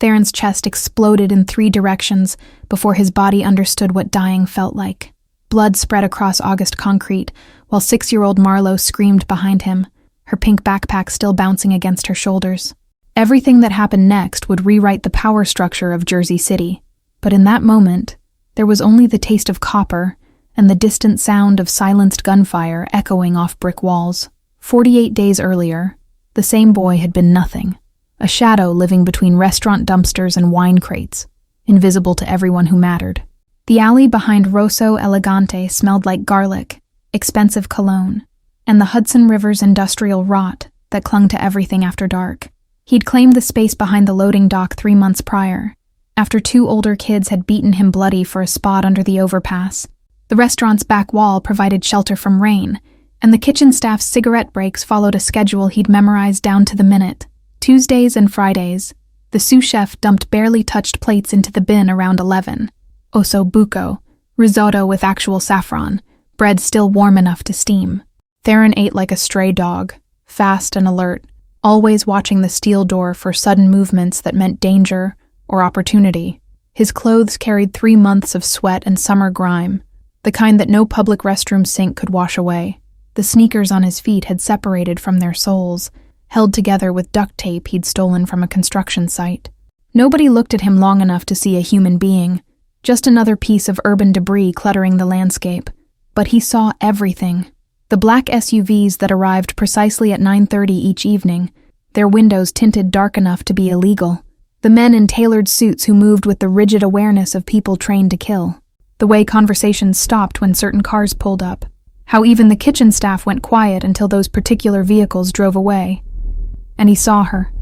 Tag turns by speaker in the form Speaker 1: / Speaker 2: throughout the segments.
Speaker 1: Theron's chest exploded in 3 directions before his body understood what dying felt like. Blood spread across August concrete, while 6-year-old Marlo screamed behind him, her pink backpack still bouncing against her shoulders. Everything that happened next would rewrite the power structure of Jersey City. But in that moment, there was only the taste of copper and the distant sound of silenced gunfire echoing off brick walls. 48 days earlier, the same boy had been nothing, a shadow living between restaurant dumpsters and wine crates, invisible to everyone who mattered. The alley behind Rosso Elegante smelled like garlic, expensive cologne, and the Hudson River's industrial rot that clung to everything after dark. He'd claimed the space behind the loading dock 3 months prior, after 2 older kids had beaten him bloody for a spot under the overpass. The restaurant's back wall provided shelter from rain, and the kitchen staff's cigarette breaks followed a schedule he'd memorized down to the minute. Tuesdays and Fridays, the sous chef dumped barely touched plates into the bin around 11. Osso buco, risotto with actual saffron, bread still warm enough to steam. Theron ate like a stray dog, fast and alert, always watching the steel door for sudden movements that meant danger or opportunity. His clothes carried 3 months of sweat and summer grime, the kind that no public restroom sink could wash away. The sneakers on his feet had separated from their soles, held together with duct tape he'd stolen from a construction site. Nobody looked at him long enough to see a human being, just another piece of urban debris cluttering the landscape. But he saw everything. The black SUVs that arrived precisely at 9:30 each evening, their windows tinted dark enough to be illegal. The men in tailored suits who moved with the rigid awareness of people trained to kill. The way conversations stopped when certain cars pulled up. How even the kitchen staff went quiet until those particular vehicles drove away. And he saw her.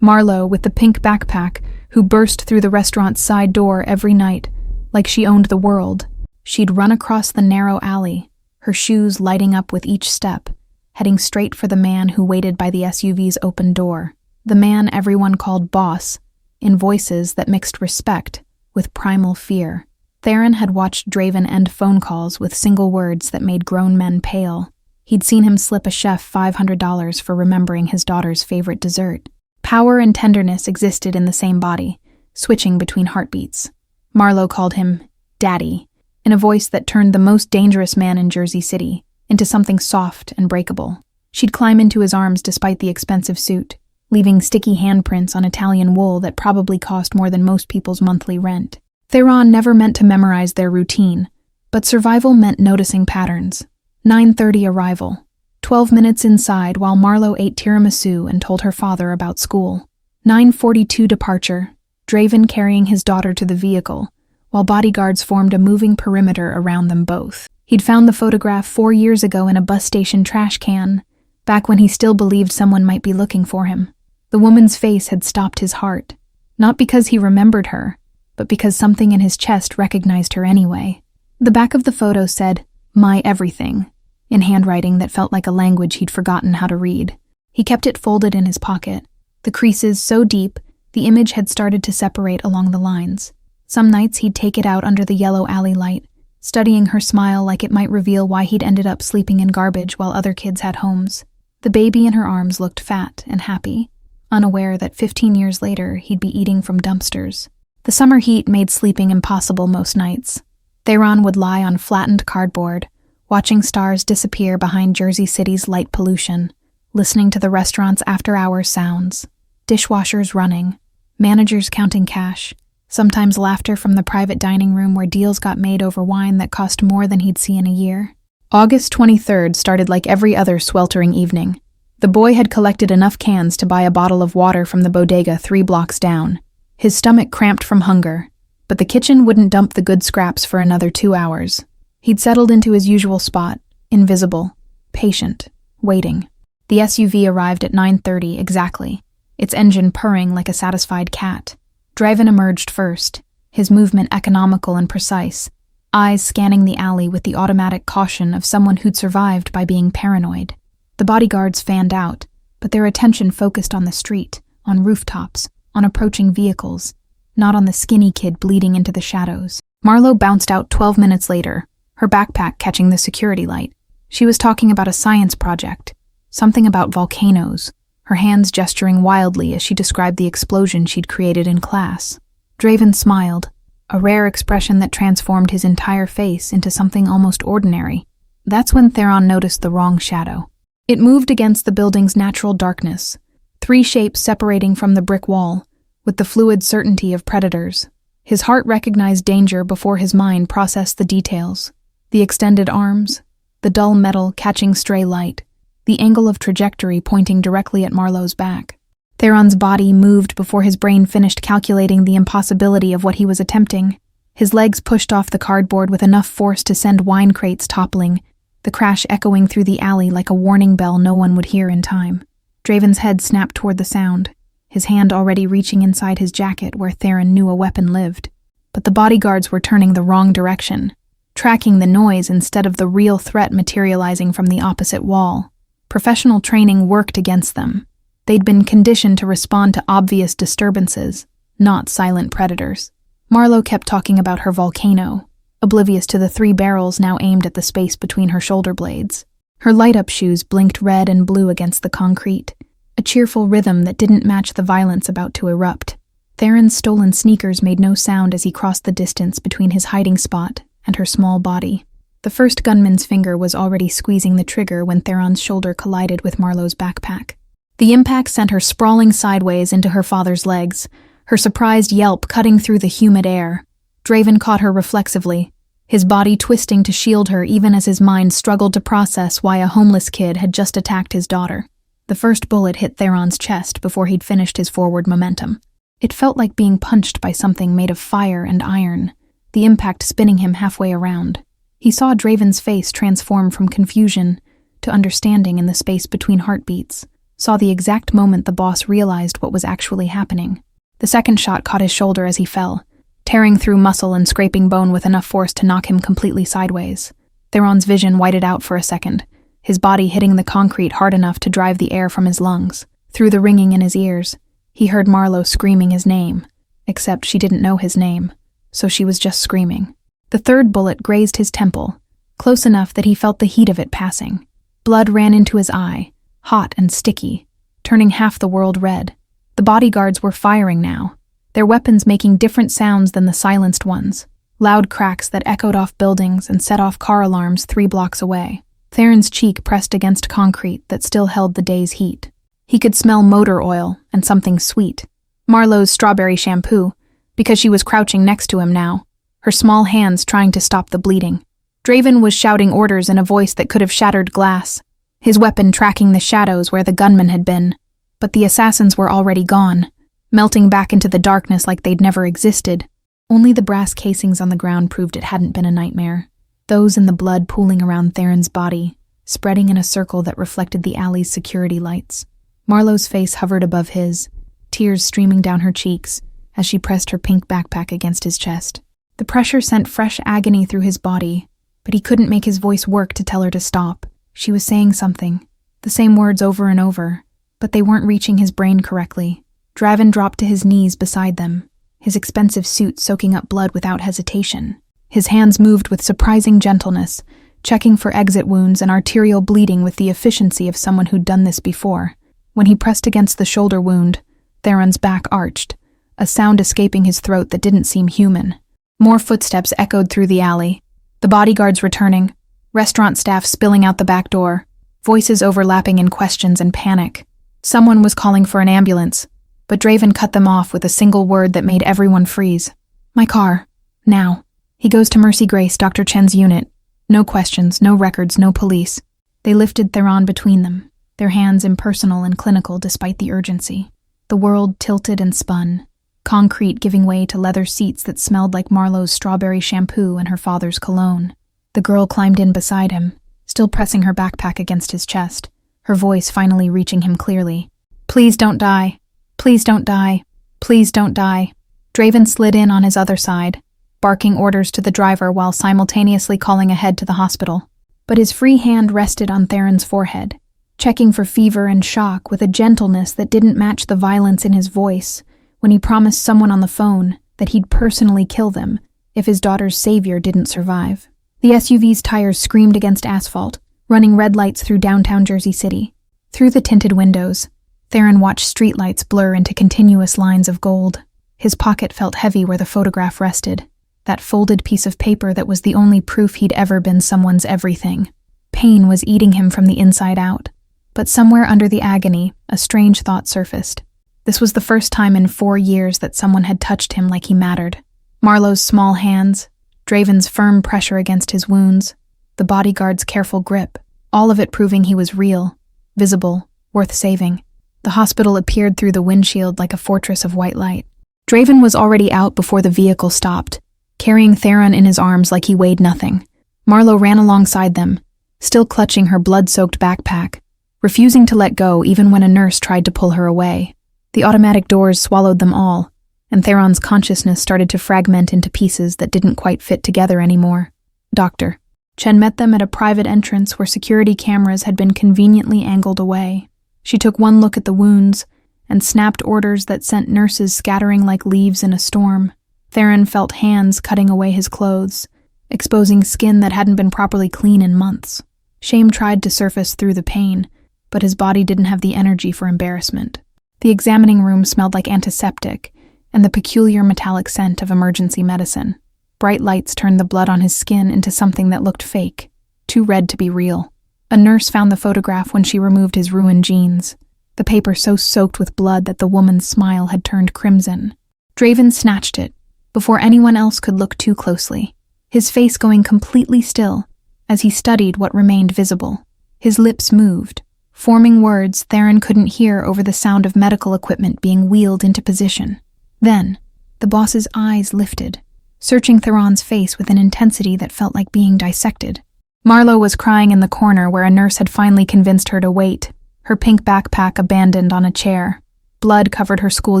Speaker 1: Marlo, with the pink backpack, who burst through the restaurant's side door every night, like she owned the world. She'd run across the narrow alley, her shoes lighting up with each step, heading straight for the man who waited by the SUV's open door. The man everyone called boss, in voices that mixed respect with primal fear. Theron had watched Draven end phone calls with single words that made grown men pale. He'd seen him slip a chef $500 for remembering his daughter's favorite dessert. Power and tenderness existed in the same body, switching between heartbeats. Marlo called him Daddy, in a voice that turned the most dangerous man in Jersey City into something soft and breakable. She'd climb into his arms despite the expensive suit, leaving sticky handprints on Italian wool that probably cost more than most people's monthly rent. Theron never meant to memorize their routine, but survival meant noticing patterns. 9:30 arrival. 12 minutes inside while Marlo ate tiramisu and told her father about school. 9:42 departure, Draven carrying his daughter to the vehicle, while bodyguards formed a moving perimeter around them both. He'd found the photograph 4 years ago in a bus station trash can, back when he still believed someone might be looking for him. The woman's face had stopped his heart, not because he remembered her, but because something in his chest recognized her anyway. The back of the photo said, "My everything," in handwriting that felt like a language he'd forgotten how to read. He kept it folded in his pocket, the creases so deep the image had started to separate along the lines. Some nights he'd take it out under the yellow alley light, studying her smile like it might reveal why he'd ended up sleeping in garbage while other kids had homes. The baby in her arms looked fat and happy, unaware that 15 years later he'd be eating from dumpsters. The summer heat made sleeping impossible most nights. Theron would lie on flattened cardboard, watching stars disappear behind Jersey City's light pollution, listening to the restaurant's after-hours sounds, dishwashers running, managers counting cash, sometimes laughter from the private dining room where deals got made over wine that cost more than he'd see in a year. August 23rd started like every other sweltering evening. The boy had collected enough cans to buy a bottle of water from the bodega 3 blocks down. His stomach cramped from hunger, but the kitchen wouldn't dump the good scraps for another 2 hours. He'd settled into his usual spot, invisible, patient, waiting. The SUV arrived at 9:30 exactly, its engine purring like a satisfied cat. Draven emerged first, his movement economical and precise, eyes scanning the alley with the automatic caution of someone who'd survived by being paranoid. The bodyguards fanned out, but their attention focused on the street, on rooftops, on approaching vehicles, not on the skinny kid bleeding into the shadows. Marlo bounced out 12 minutes later, her backpack catching the security light. She was talking about a science project, something about volcanoes, her hands gesturing wildly as she described the explosion she'd created in class. Draven smiled, a rare expression that transformed his entire face into something almost ordinary. That's when Theron noticed the wrong shadow. It moved against the building's natural darkness, 3 shapes separating from the brick wall, with the fluid certainty of predators. His heart recognized danger before his mind processed the details. The extended arms, the dull metal catching stray light, the angle of trajectory pointing directly at Marlowe's back. Theron's body moved before his brain finished calculating the impossibility of what he was attempting. His legs pushed off the cardboard with enough force to send wine crates toppling, the crash echoing through the alley like a warning bell no one would hear in time. Draven's head snapped toward the sound, his hand already reaching inside his jacket where Theron knew a weapon lived. But the bodyguards were turning the wrong direction, tracking the noise instead of the real threat materializing from the opposite wall. Professional training worked against them. They'd been conditioned to respond to obvious disturbances, not silent predators. Marlowe kept talking about her volcano, oblivious to the 3 barrels now aimed at the space between her shoulder blades. Her light-up shoes blinked red and blue against the concrete, a cheerful rhythm that didn't match the violence about to erupt. Theron's stolen sneakers made no sound as he crossed the distance between his hiding spot and her small body. The first gunman's finger was already squeezing the trigger when Theron's shoulder collided with Marlowe's backpack. The impact sent her sprawling sideways into her father's legs, her surprised yelp cutting through the humid air. Draven caught her reflexively, his body twisting to shield her even as his mind struggled to process why a homeless kid had just attacked his daughter. The first bullet hit Theron's chest before he'd finished his forward momentum. It felt like being punched by something made of fire and iron, the impact spinning him halfway around. He saw Draven's face transform from confusion to understanding in the space between heartbeats, saw the exact moment the boss realized what was actually happening. The second shot caught his shoulder as he fell, tearing through muscle and scraping bone with enough force to knock him completely sideways. Theron's vision whited out for a second, his body hitting the concrete hard enough to drive the air from his lungs. Through the ringing in his ears, he heard Marlowe screaming his name, except she didn't know his name, so she was just screaming. The third bullet grazed his temple, close enough that he felt the heat of it passing. Blood ran into his eye, hot and sticky, turning half the world red. The bodyguards were firing now, their weapons making different sounds than the silenced ones, loud cracks that echoed off buildings and set off car alarms 3 blocks away. Theron's cheek pressed against concrete that still held the day's heat. He could smell motor oil and something sweet. Marlowe's strawberry shampoo, because she was crouching next to him now, her small hands trying to stop the bleeding. Draven was shouting orders in a voice that could have shattered glass, his weapon tracking the shadows where the gunman had been. But the assassins were already gone, melting back into the darkness like they'd never existed. Only the brass casings on the ground proved it hadn't been a nightmare. Those in the blood pooling around Theron's body, spreading in a circle that reflected the alley's security lights. Marlowe's face hovered above his, tears streaming down her cheeks as she pressed her pink backpack against his chest. The pressure sent fresh agony through his body, but he couldn't make his voice work to tell her to stop. She was saying something, the same words over and over, but they weren't reaching his brain correctly. Draven dropped to his knees beside them, his expensive suit soaking up blood without hesitation. His hands moved with surprising gentleness, checking for exit wounds and arterial bleeding with the efficiency of someone who'd done this before. When he pressed against the shoulder wound, Theron's back arched, a sound escaping his throat that didn't seem human. More footsteps echoed through the alley, the bodyguards returning, restaurant staff spilling out the back door, voices overlapping in questions and panic. Someone was calling for an ambulance, but Draven cut them off with a single word that made everyone freeze. "My car. Now." He goes to Mercy Grace, Dr. Chen's unit. No questions, no records, no police. They lifted Theron between them, their hands impersonal and clinical despite the urgency. The world tilted and spun, concrete giving way to leather seats that smelled like Marlowe's strawberry shampoo and her father's cologne. The girl climbed in beside him, still pressing her backpack against his chest, her voice finally reaching him clearly. "Please don't die. Please don't die. Please don't die." Draven slid in on his other side, barking orders to the driver while simultaneously calling ahead to the hospital. But his free hand rested on Theron's forehead, checking for fever and shock with a gentleness that didn't match the violence in his voice when he promised someone on the phone that he'd personally kill them if his daughter's savior didn't survive. The SUV's tires screamed against asphalt, running red lights through downtown Jersey City. Through the tinted windows, Theron watched streetlights blur into continuous lines of gold. His pocket felt heavy where the photograph rested, that folded piece of paper that was the only proof he'd ever been someone's everything. Pain was eating him from the inside out, but somewhere under the agony, a strange thought surfaced. This was the first time in 4 years that someone had touched him like he mattered. Marlowe's small hands, Draven's firm pressure against his wounds, the bodyguard's careful grip, all of it proving he was real, visible, worth saving. The hospital appeared through the windshield like a fortress of white light. Draven was already out before the vehicle stopped, carrying Theron in his arms like he weighed nothing. Marlowe ran alongside them, still clutching her blood-soaked backpack, refusing to let go even when a nurse tried to pull her away. The automatic doors swallowed them all, and Theron's consciousness started to fragment into pieces that didn't quite fit together anymore. Doctor. Chen met them at a private entrance where security cameras had been conveniently angled away. She took one look at the wounds and snapped orders that sent nurses scattering like leaves in a storm. Theron felt hands cutting away his clothes, exposing skin that hadn't been properly clean in months. Shame tried to surface through the pain, but his body didn't have the energy for embarrassment. The examining room smelled like antiseptic and the peculiar metallic scent of emergency medicine. Bright lights turned the blood on his skin into something that looked fake, too red to be real. A nurse found the photograph when she removed his ruined jeans, the paper so soaked with blood that the woman's smile had turned crimson. Draven snatched it, before anyone else could look too closely, his face going completely still as he studied what remained visible. His lips moved, forming words Theron couldn't hear over the sound of medical equipment being wheeled into position. Then, the boss's eyes lifted, searching Theron's face with an intensity that felt like being dissected. Marlowe was crying in the corner where a nurse had finally convinced her to wait, her pink backpack abandoned on a chair. Blood covered her school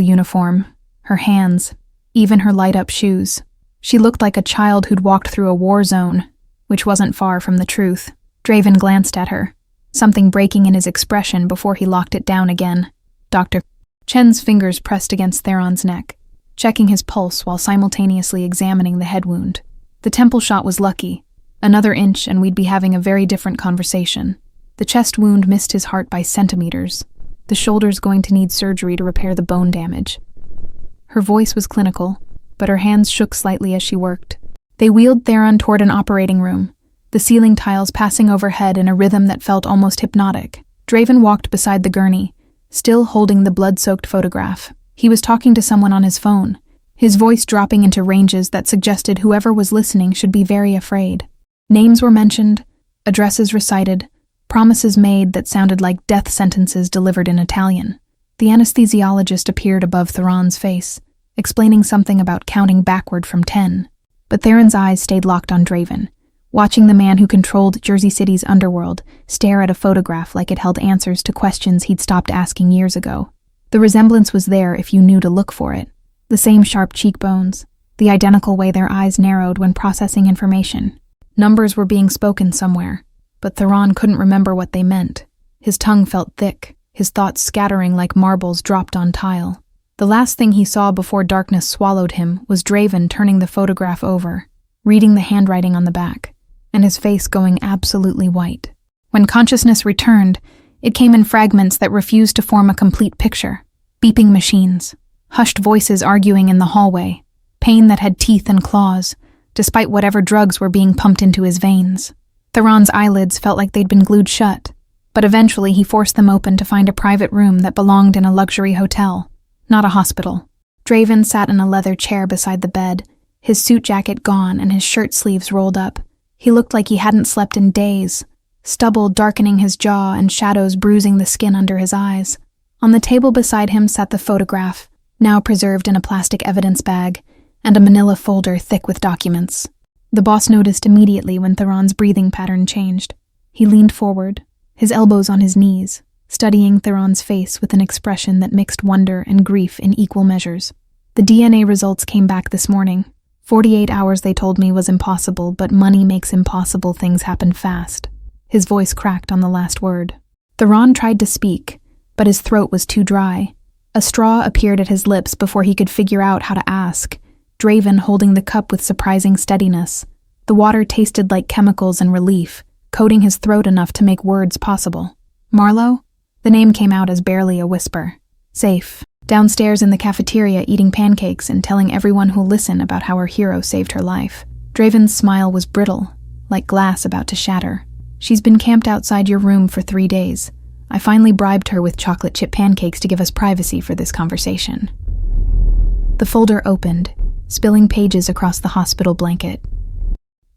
Speaker 1: uniform, her hands, even her light-up shoes. She looked like a child who'd walked through a war zone, which wasn't far from the truth. Draven glanced at her, something breaking in his expression before he locked it down again. Doctor. Chen's fingers pressed against Theron's neck, checking his pulse while simultaneously examining the head wound. The temple shot was lucky. Another inch and we'd be having a very different conversation. The chest wound missed his heart by centimeters. The shoulder's going to need surgery to repair the bone damage. Her voice was clinical, but her hands shook slightly as she worked. They wheeled Theron toward an operating room, the ceiling tiles passing overhead in a rhythm that felt almost hypnotic. Draven walked beside the gurney, still holding the blood-soaked photograph. He was talking to someone on his phone, his voice dropping into ranges that suggested whoever was listening should be very afraid. Names were mentioned, addresses recited, promises made that sounded like death sentences delivered in Italian. The anesthesiologist appeared above Theron's face, explaining something about counting backward from 10. But Theron's eyes stayed locked on Draven, watching the man who controlled Jersey City's underworld stare at a photograph like it held answers to questions he'd stopped asking years ago. The resemblance was there if you knew to look for it. The same sharp cheekbones, the identical way their eyes narrowed when processing information. Numbers were being spoken somewhere, but Theron couldn't remember what they meant. His tongue felt thick, his thoughts scattering like marbles dropped on tile. The last thing he saw before darkness swallowed him was Draven turning the photograph over, reading the handwriting on the back, and his face going absolutely white. When consciousness returned, it came in fragments that refused to form a complete picture. Beeping machines, hushed voices arguing in the hallway, pain that had teeth and claws, despite whatever drugs were being pumped into his veins. Theron's eyelids felt like they'd been glued shut, but eventually he forced them open to find a private room that belonged in a luxury hotel, not a hospital. Draven sat in a leather chair beside the bed, his suit jacket gone and his shirt sleeves rolled up. He looked like he hadn't slept in days, stubble darkening his jaw and shadows bruising the skin under his eyes. On the table beside him sat the photograph, now preserved in a plastic evidence bag, and a manila folder thick with documents. The boss noticed immediately when Theron's breathing pattern changed. He leaned forward, his elbows on his knees, studying Theron's face with an expression that mixed wonder and grief in equal measures. The DNA results came back this morning. 48 hours, they told me, was impossible, but money makes impossible things happen fast. His voice cracked on the last word. Theron tried to speak, but his throat was too dry. A straw appeared at his lips before he could figure out how to ask, Draven holding the cup with surprising steadiness. The water tasted like chemicals and relief, coating his throat enough to make words possible. Marlowe? The name came out as barely a whisper. Safe, downstairs in the cafeteria eating pancakes and telling everyone who'll listen about how her hero saved her life. Draven's smile was brittle, like glass about to shatter. She's been camped outside your room for 3 days. I finally bribed her with chocolate chip pancakes to give us privacy for this conversation. The folder opened, spilling pages across the hospital blanket.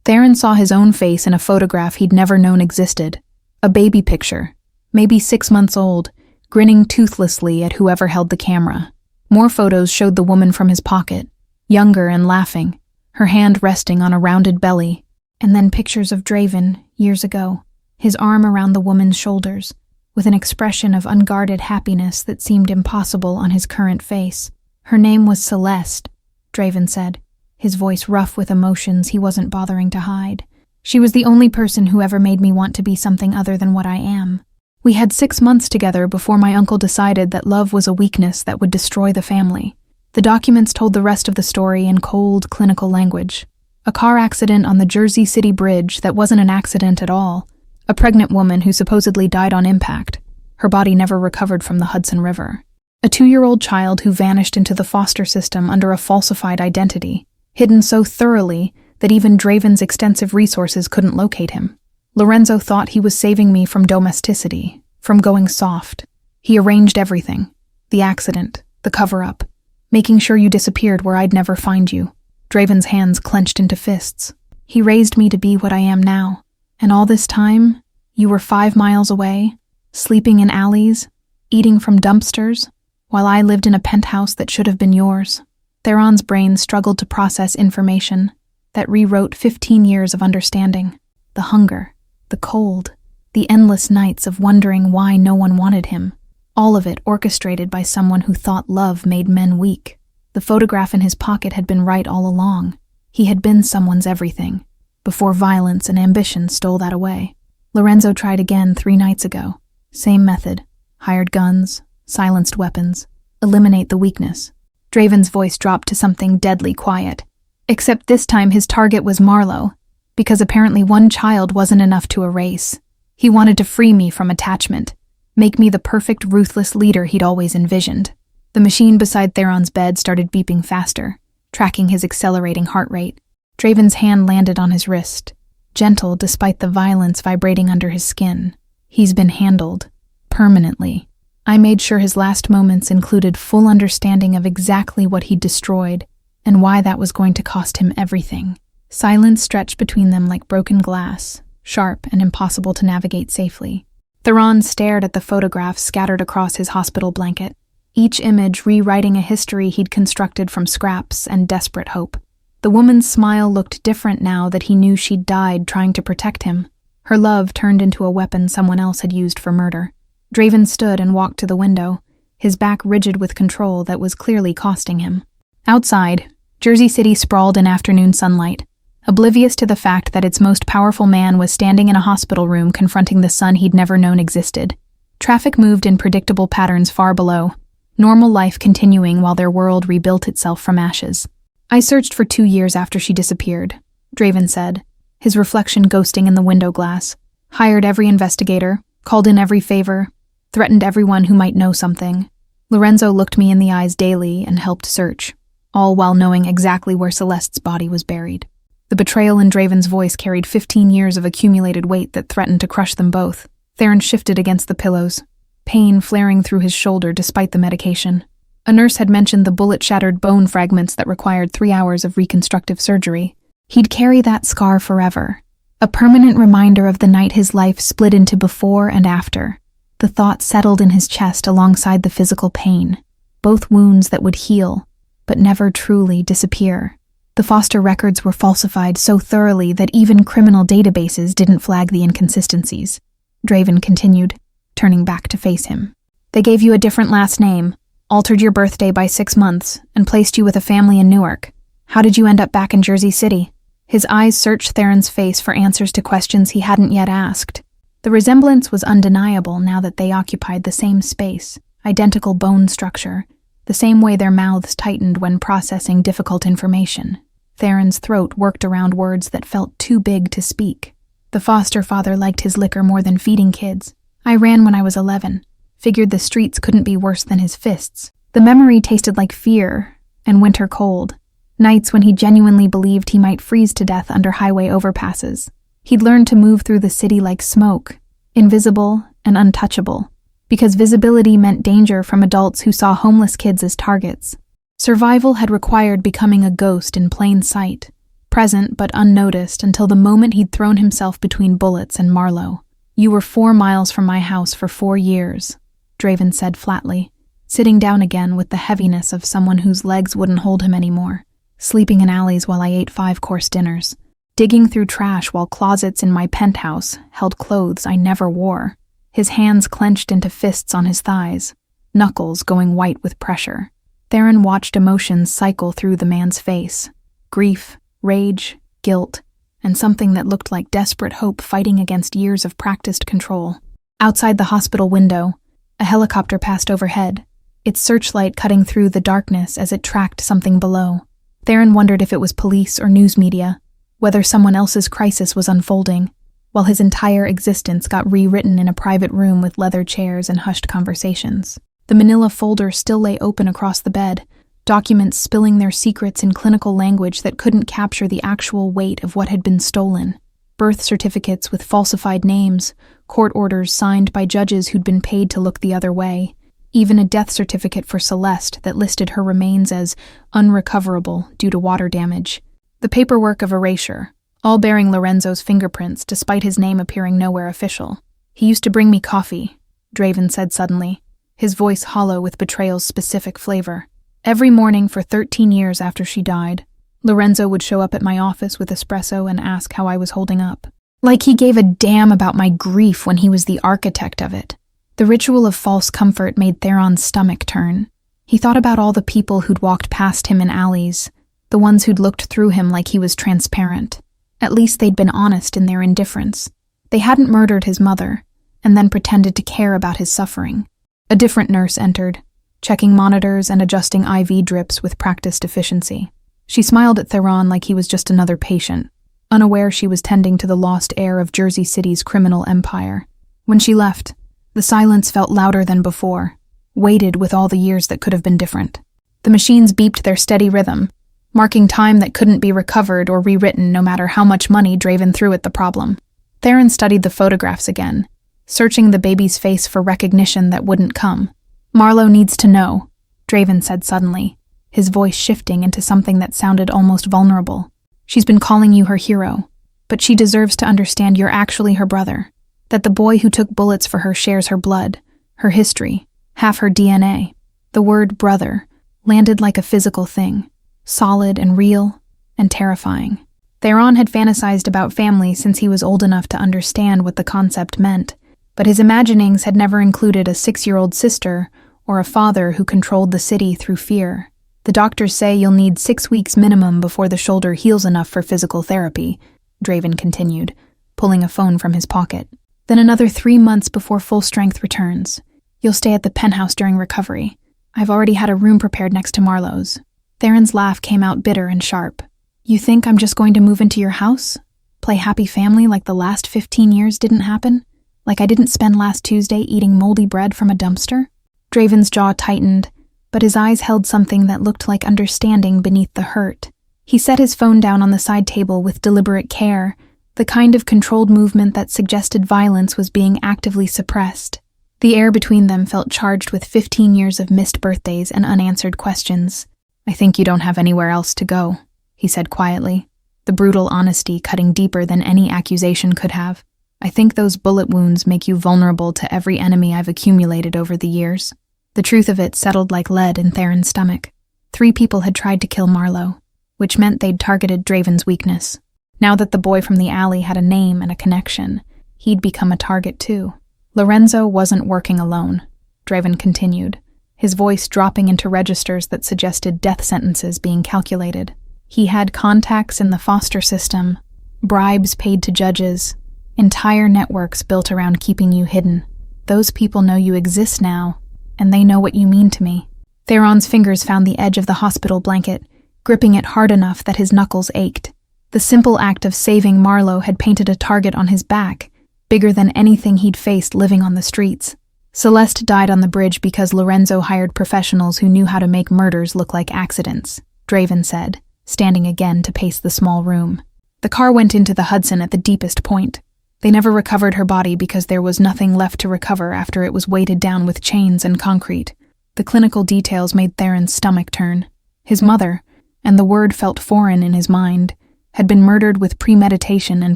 Speaker 1: Theron saw his own face in a photograph he'd never known existed. A baby picture, maybe 6 months old, grinning toothlessly at whoever held the camera. More photos showed the woman from his pocket, younger and laughing, her hand resting on a rounded belly. And then pictures of Draven, years ago, his arm around the woman's shoulders, with an expression of unguarded happiness that seemed impossible on his current face. Her name was Celeste, Draven said, his voice rough with emotions he wasn't bothering to hide. She was the only person who ever made me want to be something other than what I am. We had 6 months together before my uncle decided that love was a weakness that would destroy the family. The documents told the rest of the story in cold, clinical language. A car accident on the Jersey City Bridge that wasn't an accident at all. A pregnant woman who supposedly died on impact. Her body never recovered from the Hudson River. A 2-year-old child who vanished into the foster system under a falsified identity, hidden so thoroughly that even Draven's extensive resources couldn't locate him. Lorenzo thought he was saving me from domesticity, from going soft. He arranged everything. The accident, the cover-up, making sure you disappeared where I'd never find you. Draven's hands clenched into fists. He raised me to be what I am now. And all this time, you were 5 miles away, sleeping in alleys, eating from dumpsters, while I lived in a penthouse that should have been yours. Theron's brain struggled to process information that rewrote 15 years of understanding. The hunger, the cold, the endless nights of wondering why no one wanted him. All of it orchestrated by someone who thought love made men weak. The photograph in his pocket had been right all along. He had been someone's everything, before violence and ambition stole that away. Lorenzo tried again 3 nights ago. Same method. Hired guns, silenced weapons. Eliminate the weakness. Draven's voice dropped to something deadly quiet. Except this time his target was Marlowe, because apparently one child wasn't enough to erase. He wanted to free me from attachment, make me the perfect ruthless leader he'd always envisioned. The machine beside Theron's bed started beeping faster, tracking his accelerating heart rate. Draven's hand landed on his wrist, gentle despite the violence vibrating under his skin. He's been handled, permanently. I made sure his last moments included full understanding of exactly what he'd destroyed and why that was going to cost him everything. Silence stretched between them like broken glass, sharp and impossible to navigate safely. Theron stared at the photographs scattered across his hospital blanket, each image rewriting a history he'd constructed from scraps and desperate hope. The woman's smile looked different now that he knew she'd died trying to protect him. Her love turned into a weapon someone else had used for murder. Draven stood and walked to the window, his back rigid with control that was clearly costing him. Outside, Jersey City sprawled in afternoon sunlight, oblivious to the fact that its most powerful man was standing in a hospital room confronting the son he'd never known existed. Traffic moved in predictable patterns far below, normal life continuing while their world rebuilt itself from ashes. I searched for 2 years after she disappeared, Draven said, his reflection ghosting in the window glass. Hired every investigator, called in every favor, threatened everyone who might know something. Lorenzo looked me in the eyes daily and helped search, all while knowing exactly where Celeste's body was buried. The betrayal in Draven's voice carried 15 years of accumulated weight that threatened to crush them both. Theron shifted against the pillows, pain flaring through his shoulder despite the medication. A nurse had mentioned the bullet-shattered bone fragments that required 3 hours of reconstructive surgery. He'd carry that scar forever, a permanent reminder of the night his life split into before and after. The thought settled in his chest alongside the physical pain, both wounds that would heal, but never truly disappear. The foster records were falsified so thoroughly that even criminal databases didn't flag the inconsistencies. Draven continued, turning back to face him. They gave you a different last name, altered your birthday by 6 months, and placed you with a family in Newark. How did you end up back in Jersey City? His eyes searched Theron's face for answers to questions he hadn't yet asked. The resemblance was undeniable now that they occupied the same space, identical bone structure, the same way their mouths tightened when processing difficult information. Theron's throat worked around words that felt too big to speak. The foster father liked his liquor more than feeding kids. I ran when I was 11. figured the streets couldn't be worse than his fists. The memory tasted like fear and winter cold, nights when he genuinely believed he might freeze to death under highway overpasses. He'd learned to move through the city like smoke, invisible and untouchable, because visibility meant danger from adults who saw homeless kids as targets. Survival had required becoming a ghost in plain sight, present but unnoticed until the moment he'd thrown himself between bullets and Marlowe. "You were 4 miles from my house for 4 years," Draven said flatly, sitting down again with the heaviness of someone whose legs wouldn't hold him anymore, sleeping in alleys while I ate 5-course dinners, digging through trash while closets in my penthouse held clothes I never wore, his hands clenched into fists on his thighs, knuckles going white with pressure. Theron watched emotions cycle through the man's face: grief, rage, guilt, and something that looked like desperate hope fighting against years of practiced control. Outside the hospital window, a helicopter passed overhead, its searchlight cutting through the darkness as it tracked something below. Theron wondered if it was police or news media, whether someone else's crisis was unfolding, while his entire existence got rewritten in a private room with leather chairs and hushed conversations. The manila folder still lay open across the bed, documents spilling their secrets in clinical language that couldn't capture the actual weight of what had been stolen. Birth certificates with falsified names, court orders signed by judges who'd been paid to look the other way, even a death certificate for Celeste that listed her remains as unrecoverable due to water damage. The paperwork of erasure, all bearing Lorenzo's fingerprints despite his name appearing nowhere official. "He used to bring me coffee," Draven said suddenly, his voice hollow with betrayal's specific flavor. "Every morning for 13 years after she died, Lorenzo would show up at my office with espresso and ask how I was holding up. Like he gave a damn about my grief when he was the architect of it." The ritual of false comfort made Theron's stomach turn. He thought about all the people who'd walked past him in alleys, the ones who'd looked through him like he was transparent. At least they'd been honest in their indifference. They hadn't murdered his mother, and then pretended to care about his suffering. A different nurse entered, checking monitors and adjusting IV drips with practiced efficiency. She smiled at Theron like he was just another patient, unaware she was tending to the lost heir of Jersey City's criminal empire. When she left, the silence felt louder than before, weighted with all the years that could have been different. The machines beeped their steady rhythm, marking time that couldn't be recovered or rewritten no matter how much money Draven threw at the problem. Theron studied the photographs again, searching the baby's face for recognition that wouldn't come. "Marlowe needs to know," Draven said suddenly, his voice shifting into something that sounded almost vulnerable. "She's been calling you her hero, but she deserves to understand you're actually her brother, that the boy who took bullets for her shares her blood, her history, half her DNA." The word brother landed like a physical thing, solid and real and terrifying. Theron had fantasized about family since he was old enough to understand what the concept meant, but his imaginings had never included a 6-year-old sister or a father who controlled the city through fear. "The doctors say you'll need 6 weeks minimum before the shoulder heals enough for physical therapy," Draven continued, pulling a phone from his pocket. "Then another 3 months before full strength returns. You'll stay at the penthouse during recovery. I've already had a room prepared next to Marlowe's." Theron's laugh came out bitter and sharp. "You think I'm just going to move into your house? Play happy family like the last 15 years didn't happen? Like I didn't spend last Tuesday eating moldy bread from a dumpster?" Draven's jaw tightened, but his eyes held something that looked like understanding beneath the hurt. He set his phone down on the side table with deliberate care, the kind of controlled movement that suggested violence was being actively suppressed. The air between them felt charged with 15 years of missed birthdays and unanswered questions. "I think you don't have anywhere else to go," he said quietly, the brutal honesty cutting deeper than any accusation could have. "I think those bullet wounds make you vulnerable to every enemy I've accumulated over the years." The truth of it settled like lead in Theron's stomach. 3 people had tried to kill Marlowe, which meant they'd targeted Draven's weakness. Now that the boy from the alley had a name and a connection, he'd become a target too. Lorenzo wasn't working alone, Draven continued, his voice dropping into registers that suggested death sentences being calculated. He had contacts in the foster system, bribes paid to judges, entire networks built around keeping you hidden. Those people know you exist now, and they know what you mean to me. Theron's fingers found the edge of the hospital blanket, gripping it hard enough that his knuckles ached. The simple act of saving Marlowe had painted a target on his back, bigger than anything he'd faced living on the streets. Celeste died on the bridge because Lorenzo hired professionals who knew how to make murders look like accidents, Draven said, standing again to pace the small room. The car went into the Hudson at the deepest point. They never recovered her body because there was nothing left to recover after it was weighted down with chains and concrete. The clinical details made Theron's stomach turn. His mother, and the word felt foreign in his mind, had been murdered with premeditation and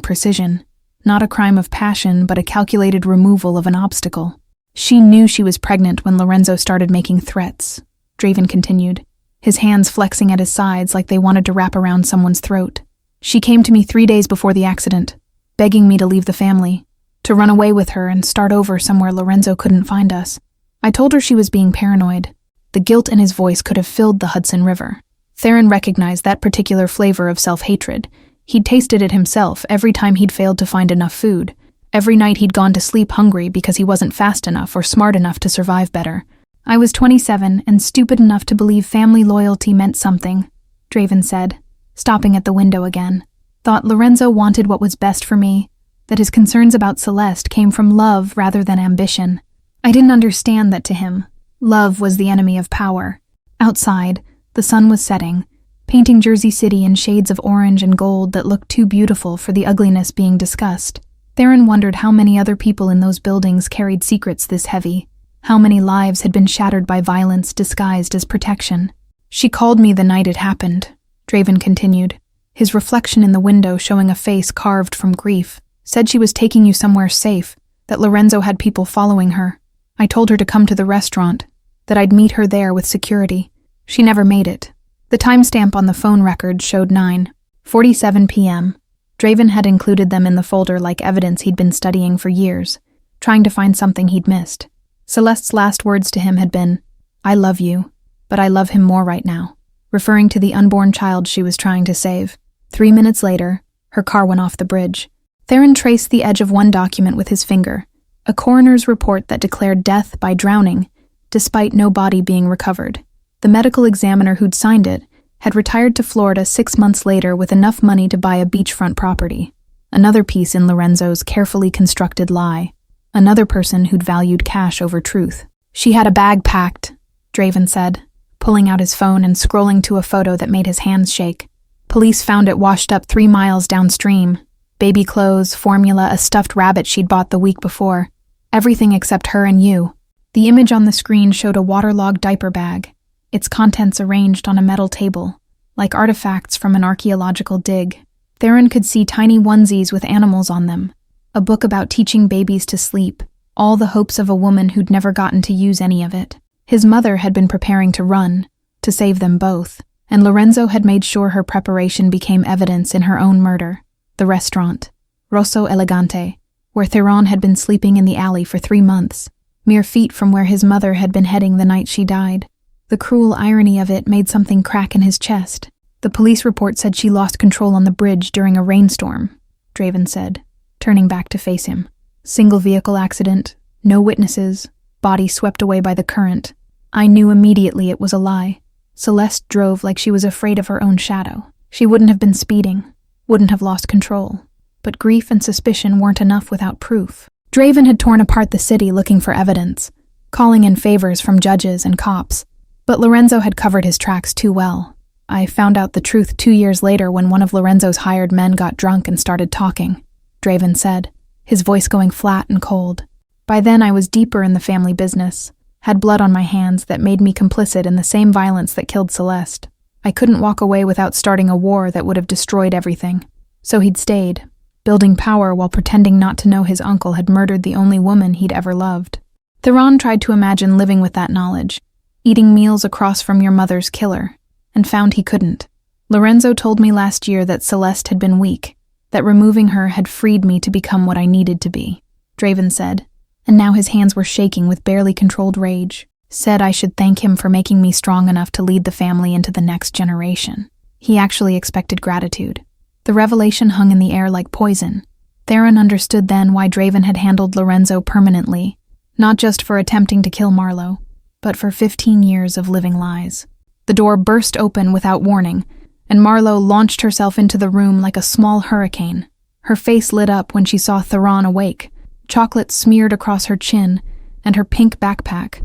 Speaker 1: precision. Not a crime of passion, but a calculated removal of an obstacle. She knew she was pregnant when Lorenzo started making threats, Draven continued, his hands flexing at his sides like they wanted to wrap around someone's throat. She came to me 3 days before the accident, begging me to leave the family, to run away with her and start over somewhere Lorenzo couldn't find us. I told her she was being paranoid. The guilt in his voice could have filled the Hudson River. Theron recognized that particular flavor of self-hatred. He'd tasted it himself every time he'd failed to find enough food. Every night he'd gone to sleep hungry because he wasn't fast enough or smart enough to survive better. I was 27 and stupid enough to believe family loyalty meant something, Draven said, stopping at the window again. Thought Lorenzo wanted what was best for me, that his concerns about Celeste came from love rather than ambition. I didn't understand that to him. Love was the enemy of power. Outside, the sun was setting, painting Jersey City in shades of orange and gold that looked too beautiful for the ugliness being discussed. Theron wondered how many other people in those buildings carried secrets this heavy, how many lives had been shattered by violence disguised as protection. She called me the night it happened, Draven continued, his reflection in the window showing a face carved from grief. Said she was taking you somewhere safe, that Lorenzo had people following her. I told her to come to the restaurant, that I'd meet her there with security. She never made it. The timestamp on the phone record showed 9:47 p.m. Draven had included them in the folder like evidence he'd been studying for years, trying to find something he'd missed. Celeste's last words to him had been, "I love you, but I love him more right now," referring to the unborn child she was trying to save. 3 minutes later, her car went off the bridge. Theron traced the edge of one document with his finger, a coroner's report that declared death by drowning, despite no body being recovered. The medical examiner who'd signed it had retired to Florida 6 months later with enough money to buy a beachfront property. Another piece in Lorenzo's carefully constructed lie. Another person who'd valued cash over truth. She had a bag packed, Draven said, pulling out his phone and scrolling to a photo that made his hands shake. Police found it washed up 3 miles downstream. Baby clothes, formula, a stuffed rabbit she'd bought the week before. Everything except her and you. The image on the screen showed a waterlogged diaper bag, its contents arranged on a metal table, like artifacts from an archaeological dig. Theron could see tiny onesies with animals on them, a book about teaching babies to sleep, all the hopes of a woman who'd never gotten to use any of it. His mother had been preparing to run, to save them both, and Lorenzo had made sure her preparation became evidence in her own murder. The restaurant, Rosso Elegante, where Theron had been sleeping in the alley for 3 months, mere feet from where his mother had been heading the night she died. The cruel irony of it made something crack in his chest. The police report said she lost control on the bridge during a rainstorm, Draven said, turning back to face him. Single vehicle accident, no witnesses, body swept away by the current. I knew immediately it was a lie. Celeste drove like she was afraid of her own shadow. She wouldn't have been speeding, wouldn't have lost control. But grief and suspicion weren't enough without proof. Draven had torn apart the city looking for evidence, calling in favors from judges and cops. But Lorenzo had covered his tracks too well. I found out the truth 2 years later when one of Lorenzo's hired men got drunk and started talking, Draven said, his voice going flat and cold. By then I was deeper in the family business, had blood on my hands that made me complicit in the same violence that killed Celeste. I couldn't walk away without starting a war that would have destroyed everything. So he'd stayed, building power while pretending not to know his uncle had murdered the only woman he'd ever loved. Theron tried to imagine living with that knowledge, eating meals across from your mother's killer, and found he couldn't. Lorenzo told me last year that Celeste had been weak, that removing her had freed me to become what I needed to be, Draven said, and now his hands were shaking with barely controlled rage. Said I should thank him for making me strong enough to lead the family into the next generation. He actually expected gratitude. The revelation hung in the air like poison. Theron understood then why Draven had handled Lorenzo permanently, not just for attempting to kill Marlowe, but for 15 years of living lies. The door burst open without warning, and Marlowe launched herself into the room like a small hurricane. Her face lit up when she saw Theron awake, chocolate smeared across her chin, and her pink backpack,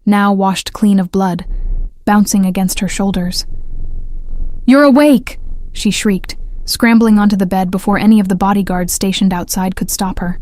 Speaker 1: now washed clean of blood, bouncing against her shoulders. "You're awake!" she shrieked, scrambling onto the bed before any of the bodyguards stationed outside could stop her.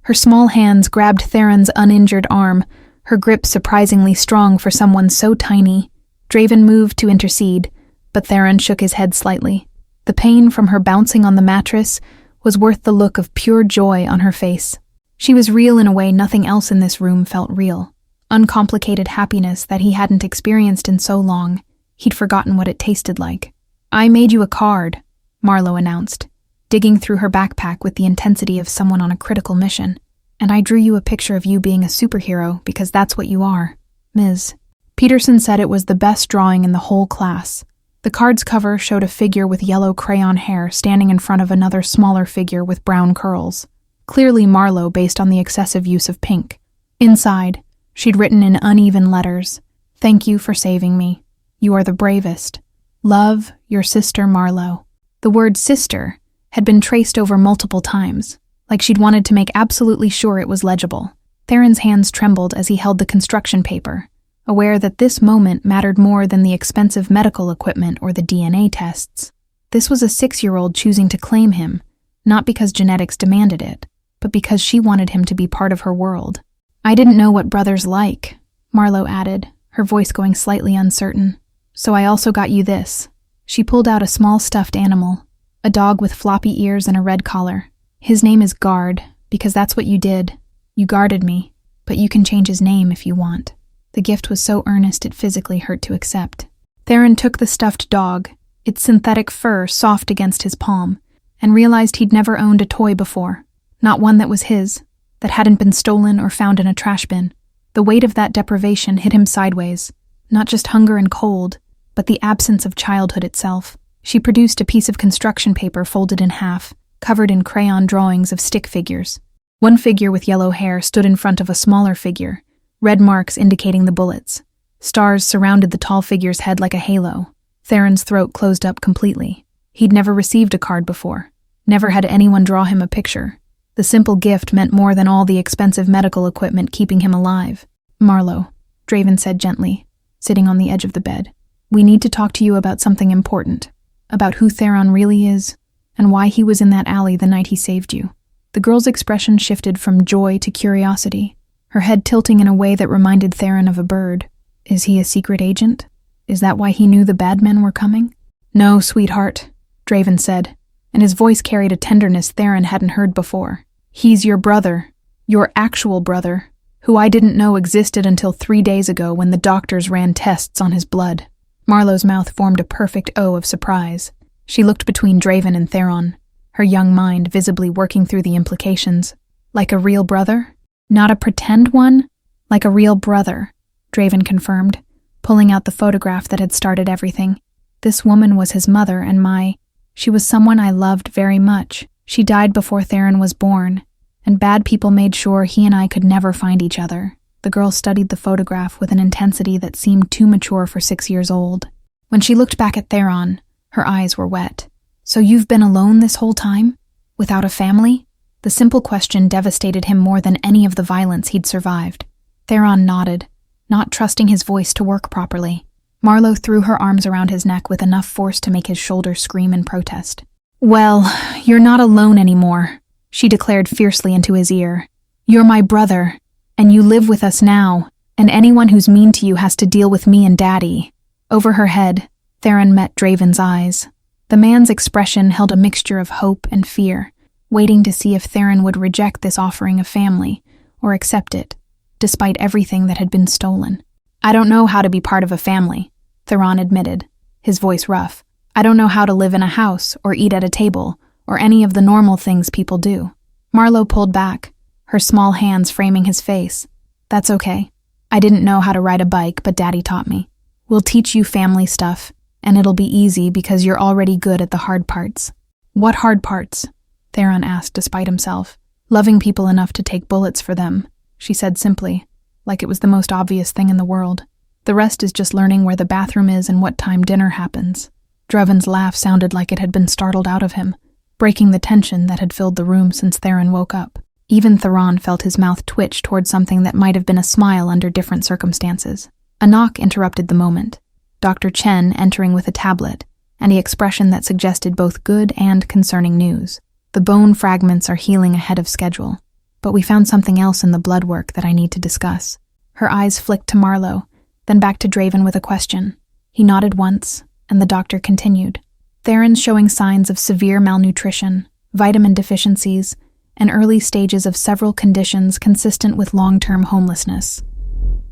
Speaker 1: Her small hands grabbed Theron's uninjured arm, her grip surprisingly strong for someone so tiny. Draven moved to intercede, but Theron shook his head slightly. The pain from her bouncing on the mattress was worth the look of pure joy on her face. She was real in a way nothing else in this room felt real. Uncomplicated happiness that he hadn't experienced in so long. He'd forgotten what it tasted like. "I made you a card," Marlowe announced, digging through her backpack with the intensity of someone on a critical mission. "And I drew you a picture of you being a superhero because that's what you are, Ms." Peterson said it was the best drawing in the whole class. The card's cover showed a figure with yellow crayon hair standing in front of another smaller figure with brown curls. Clearly Marlowe based on the excessive use of pink. Inside, she'd written in uneven letters, "Thank you for saving me. You are the bravest. Love, your sister Marlowe." The word sister had been traced over multiple times, like she'd wanted to make absolutely sure it was legible. Theron's hands trembled as he held the construction paper, aware that this moment mattered more than the expensive medical equipment or the DNA tests. This was a 6-year-old choosing to claim him, not because genetics demanded it, but because she wanted him to be part of her world. "I didn't know what brothers like," Marlowe added, her voice going slightly uncertain. "So I also got you this." She pulled out a small stuffed animal, a dog with floppy ears and a red collar. "His name is Guard, because that's what you did. You guarded me, but you can change his name if you want." The gift was so earnest it physically hurt to accept. Theron took the stuffed dog, its synthetic fur soft against his palm, and realized he'd never owned a toy before. Not one that was his, that hadn't been stolen or found in a trash bin. The weight of that deprivation hit him sideways, not just hunger and cold, but the absence of childhood itself. She produced a piece of construction paper folded in half, covered in crayon drawings of stick figures. One figure with yellow hair stood in front of a smaller figure, red marks indicating the bullets. Stars surrounded the tall figure's head like a halo. Theron's throat closed up completely. He'd never received a card before. Never had anyone draw him a picture. The simple gift meant more than all the expensive medical equipment keeping him alive. "Marlowe," Draven said gently, sitting on the edge of the bed. "We need to talk to you about something important. About who Theron really is, and why he was in that alley the night he saved you." The girl's expression shifted from joy to curiosity, her head tilting in a way that reminded Theron of a bird. "Is he a secret agent? Is that why he knew the bad men were coming?" "No, sweetheart," Draven said, and his voice carried a tenderness Theron hadn't heard before. "He's your brother, your actual brother, who I didn't know existed until 3 days ago when the doctors ran tests on his blood." Marlowe's mouth formed a perfect O of surprise. She looked between Draven and Theron, her young mind visibly working through the implications. "Like a real brother? Not a pretend one? Like a real brother," Draven confirmed, pulling out the photograph that had started everything. "This woman was his mother and she was someone I loved very much. She died before Theron was born, and bad people made sure he and I could never find each other." The girl studied the photograph with an intensity that seemed too mature for 6 years old. When she looked back at Theron, her eyes were wet. "So you've been alone this whole time? Without a family?" The simple question devastated him more than any of the violence he'd survived. Theron nodded, not trusting his voice to work properly. Marlowe threw her arms around his neck with enough force to make his shoulders scream in protest. "Well, you're not alone anymore," she declared fiercely into his ear. "You're my brother, and you live with us now, and anyone who's mean to you has to deal with me and Daddy." Over her head, Theron met Draven's eyes. The man's expression held a mixture of hope and fear, waiting to see if Theron would reject this offering of family, or accept it, despite everything that had been stolen. "I don't know how to be part of a family," Theron admitted, his voice rough. "I don't know how to live in a house, or eat at a table, or any of the normal things people do." Marlowe pulled back, her small hands framing his face. "That's okay. I didn't know how to ride a bike, but Daddy taught me. We'll teach you family stuff, and it'll be easy because you're already good at the hard parts." "What hard parts?" Theron asked despite himself. "Loving people enough to take bullets for them," she said simply, like it was the most obvious thing in the world. "The rest is just learning where the bathroom is and what time dinner happens." Draven's laugh sounded like it had been startled out of him, breaking the tension that had filled the room since Theron woke up. Even Theron felt his mouth twitch toward something that might have been a smile under different circumstances. A knock interrupted the moment. Dr. Chen entering with a tablet, and the expression that suggested both good and concerning news. The bone fragments are healing ahead of schedule, but we found something else in the blood work that I need to discuss. Her eyes flicked to Marlowe, then back to Draven with a question. He nodded once, and the doctor continued. Theron's showing signs of severe malnutrition, vitamin deficiencies, and early stages of several conditions consistent with long-term homelessness.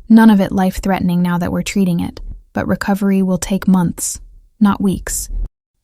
Speaker 1: None of it life-threatening now that we're treating it, but recovery will take months, not weeks.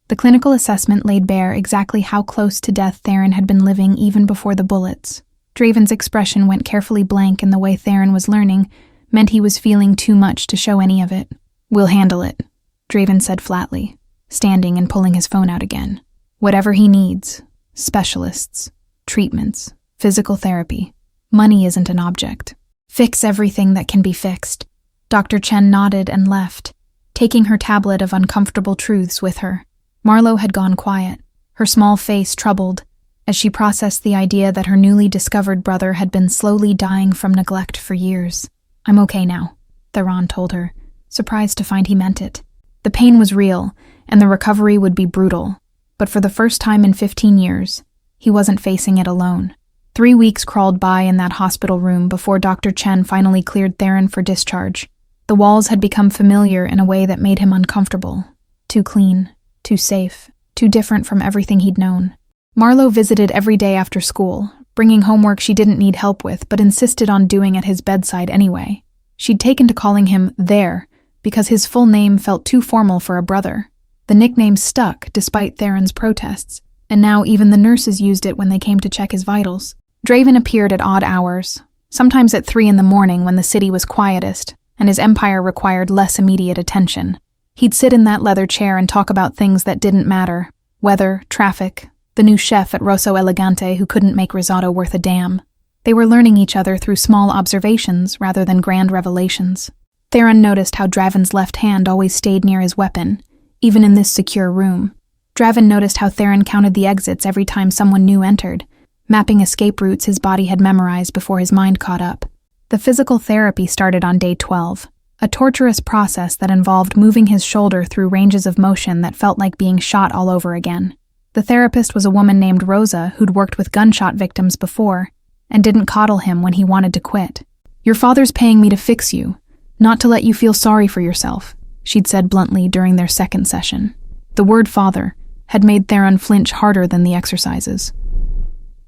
Speaker 1: The clinical assessment laid bare exactly how close to death Theron had been living even before the bullets. Draven's expression went carefully blank, and the way Theron was learning meant he was feeling too much to show any of it. "We'll handle it," Draven said flatly, standing and pulling his phone out again. "Whatever he needs, specialists, treatments, physical therapy. Money isn't an object. Fix everything that can be fixed." Dr. Chen nodded and left, taking her tablet of uncomfortable truths with her. Marlowe had gone quiet, her small face troubled, as she processed the idea that her newly discovered brother had been slowly dying from neglect for years. "I'm okay now," Theron told her, surprised to find he meant it. The pain was real, and the recovery would be brutal, but for the first time in 15 years, he wasn't facing it alone. 3 weeks crawled by in that hospital room before Dr. Chen finally cleared Theron for discharge. The walls had become familiar in a way that made him uncomfortable. Too clean, too safe, too different from everything he'd known. Marlowe visited every day after school, bringing homework she didn't need help with but insisted on doing at his bedside anyway. She'd taken to calling him "there" because his full name felt too formal for a brother. The nickname stuck despite Theron's protests, and now even the nurses used it when they came to check his vitals. Draven appeared at odd hours, sometimes at 3 in the morning when the city was quietest and his empire required less immediate attention. He'd sit in that leather chair and talk about things that didn't matter: weather, traffic, the new chef at Rosso Elegante who couldn't make risotto worth a damn. They were learning each other through small observations rather than grand revelations. Theron noticed how Draven's left hand always stayed near his weapon, even in this secure room. Draven noticed how Theron counted the exits every time someone new entered, mapping escape routes his body had memorized before his mind caught up. The physical therapy started on day 12, a torturous process that involved moving his shoulder through ranges of motion that felt like being shot all over again. The therapist was a woman named Rosa who'd worked with gunshot victims before and didn't coddle him when he wanted to quit. "Your father's paying me to fix you, not to let you feel sorry for yourself," she'd said bluntly during their second session. The word father had made Theron flinch harder than the exercises.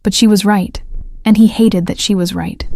Speaker 1: But she was right, and he hated that she was right.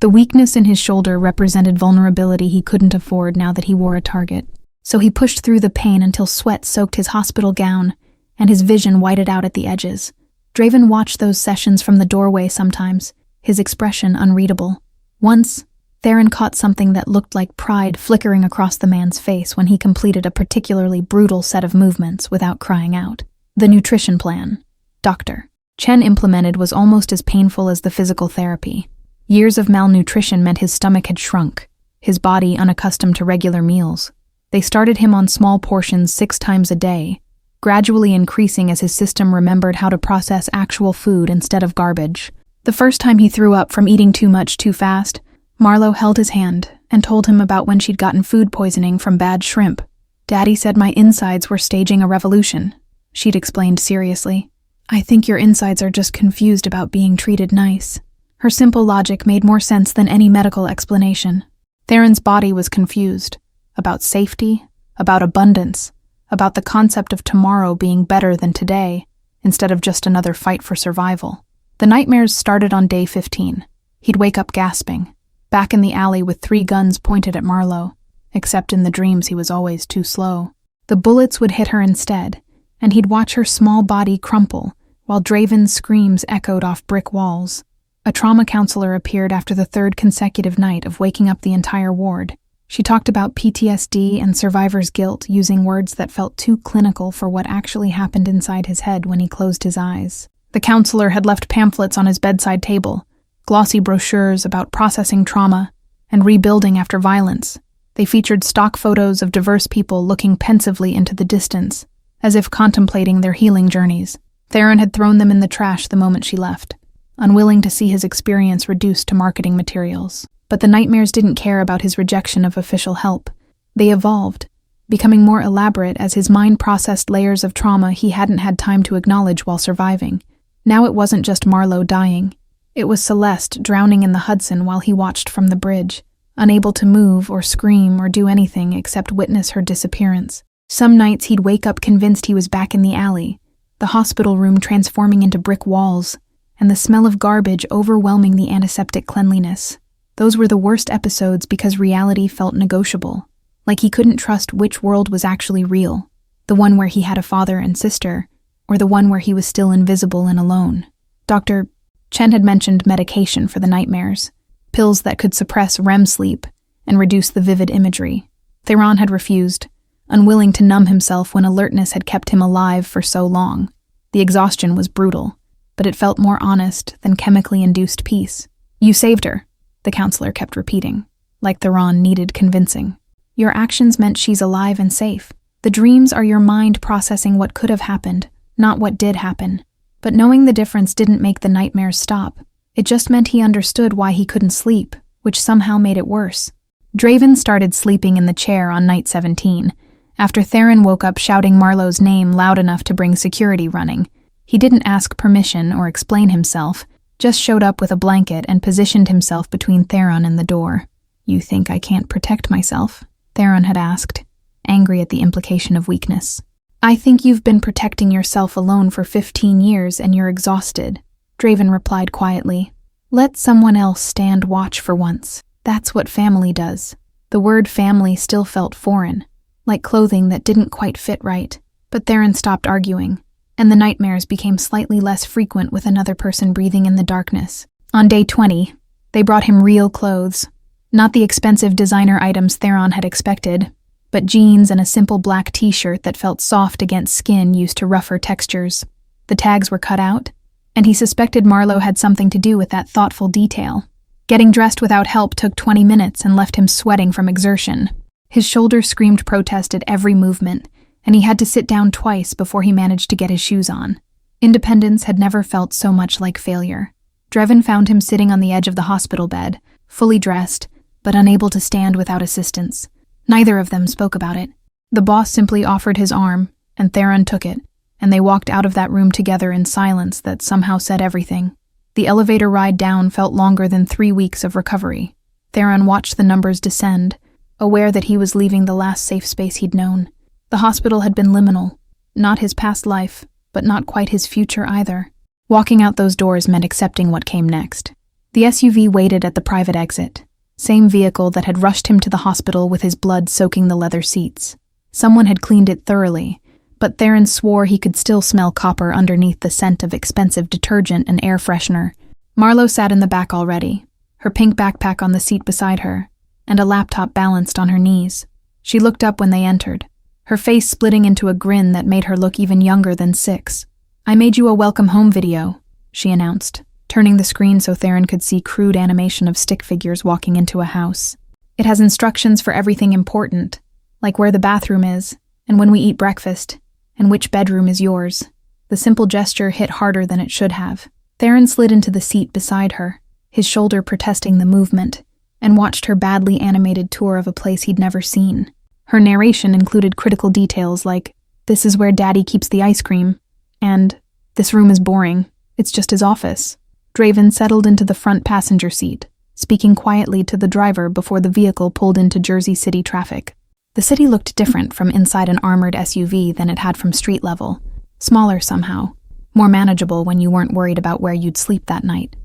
Speaker 1: The weakness in his shoulder represented vulnerability he couldn't afford now that he wore a target. So he pushed through the pain until sweat soaked his hospital gown and his vision whited out at the edges. Draven watched those sessions from the doorway sometimes, his expression unreadable. Once, Theron caught something that looked like pride flickering across the man's face when he completed a particularly brutal set of movements without crying out. The nutrition plan, Dr. Chen implemented, was almost as painful as the physical therapy. Years of malnutrition meant his stomach had shrunk, his body unaccustomed to regular meals. They started him on small portions 6 times a day, gradually increasing as his system remembered how to process actual food instead of garbage. The first time he threw up from eating too much too fast, Marlowe held his hand and told him about when she'd gotten food poisoning from bad shrimp. "Daddy said my insides were staging a revolution," she'd explained seriously. "I think your insides are just confused about being treated nice." Her simple logic made more sense than any medical explanation. Theron's body was confused, about safety, about abundance, about the concept of tomorrow being better than today, instead of just another fight for survival. The nightmares started on day 15. He'd wake up gasping, back in the alley with 3 guns pointed at Marlowe, except in the dreams he was always too slow. The bullets would hit her instead, and he'd watch her small body crumple, while Draven's screams echoed off brick walls. A trauma counselor appeared after the 3rd consecutive night of waking up the entire ward. She talked about PTSD and survivor's guilt, using words that felt too clinical for what actually happened inside his head when he closed his eyes. The counselor had left pamphlets on his bedside table, glossy brochures about processing trauma and rebuilding after violence. They featured stock photos of diverse people looking pensively into the distance, as if contemplating their healing journeys. Theron had thrown them in the trash the moment she left. unwilling to see his experience reduced to marketing materials. But the nightmares didn't care about his rejection of official help. They evolved, becoming more elaborate as his mind processed layers of trauma he hadn't had time to acknowledge while surviving. Now it wasn't just Marlowe dying. It was Celeste drowning in the Hudson while he watched from the bridge, unable to move or scream or do anything except witness her disappearance. Some nights he'd wake up convinced he was back in the alley, the hospital room transforming into brick walls, and the smell of garbage overwhelming the antiseptic cleanliness. Those were the worst episodes because reality felt negotiable, like he couldn't trust which world was actually real, the one where he had a father and sister, or the one where he was still invisible and alone. Dr. Chen had mentioned medication for the nightmares, pills that could suppress REM sleep and reduce the vivid imagery. Theron had refused, unwilling to numb himself when alertness had kept him alive for so long. The exhaustion was brutal, but it felt more honest than chemically induced peace. "You saved her," the counselor kept repeating, like Theron needed convincing. "Your actions meant she's alive and safe. The dreams are your mind processing what could have happened, not what did happen." But knowing the difference didn't make the nightmares stop. It just meant he understood why he couldn't sleep, which somehow made it worse. Draven started sleeping in the chair on night 17, after Theron woke up shouting Marlowe's name loud enough to bring security running. He didn't ask permission or explain himself, just showed up with a blanket and positioned himself between Theron and the door. "You think I can't protect myself?" Theron had asked, angry at the implication of weakness. "I think you've been protecting yourself alone for 15 years and you're exhausted," Draven replied quietly. "Let someone else stand watch for once. That's what family does." The word family still felt foreign, like clothing that didn't quite fit right. But Theron stopped arguing, and the nightmares became slightly less frequent with another person breathing in the darkness. On day 20, they brought him real clothes. Not the expensive designer items Theron had expected, but jeans and a simple black t-shirt that felt soft against skin used to rougher textures. The tags were cut out, and he suspected Marlowe had something to do with that thoughtful detail. Getting dressed without help took 20 minutes and left him sweating from exertion. His shoulders screamed protest at every movement, and he had to sit down twice before he managed to get his shoes on. Independence had never felt so much like failure. Draven found him sitting on the edge of the hospital bed, fully dressed, but unable to stand without assistance. Neither of them spoke about it. The boss simply offered his arm, and Theron took it, and they walked out of that room together in silence that somehow said everything. The elevator ride down felt longer than 3 weeks of recovery. Theron watched the numbers descend, aware that he was leaving the last safe space he'd known. The hospital had been liminal, not his past life, but not quite his future either. Walking out those doors meant accepting what came next. The SUV waited at the private exit, same vehicle that had rushed him to the hospital with his blood soaking the leather seats. Someone had cleaned it thoroughly, but Theron swore he could still smell copper underneath the scent of expensive detergent and air freshener. Marlowe sat in the back already, her pink backpack on the seat beside her, and a laptop balanced on her knees. She looked up when they entered, her face splitting into a grin that made her look even younger than 6. "I made you a welcome home video," she announced, turning the screen so Theron could see crude animation of stick figures walking into a house. "It has instructions for everything important, like where the bathroom is, and when we eat breakfast, and which bedroom is yours." The simple gesture hit harder than it should have. Theron slid into the seat beside her, his shoulder protesting the movement, and watched her badly animated tour of a place he'd never seen. Her narration included critical details like, "This is where Daddy keeps the ice cream," and "This room is boring, it's just his office." Draven settled into the front passenger seat, speaking quietly to the driver before the vehicle pulled into Jersey City traffic. The city looked different from inside an armored SUV than it had from street level, smaller somehow, more manageable when you weren't worried about where you'd sleep that night.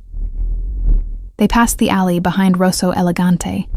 Speaker 1: They passed the alley behind Rosso Elegante,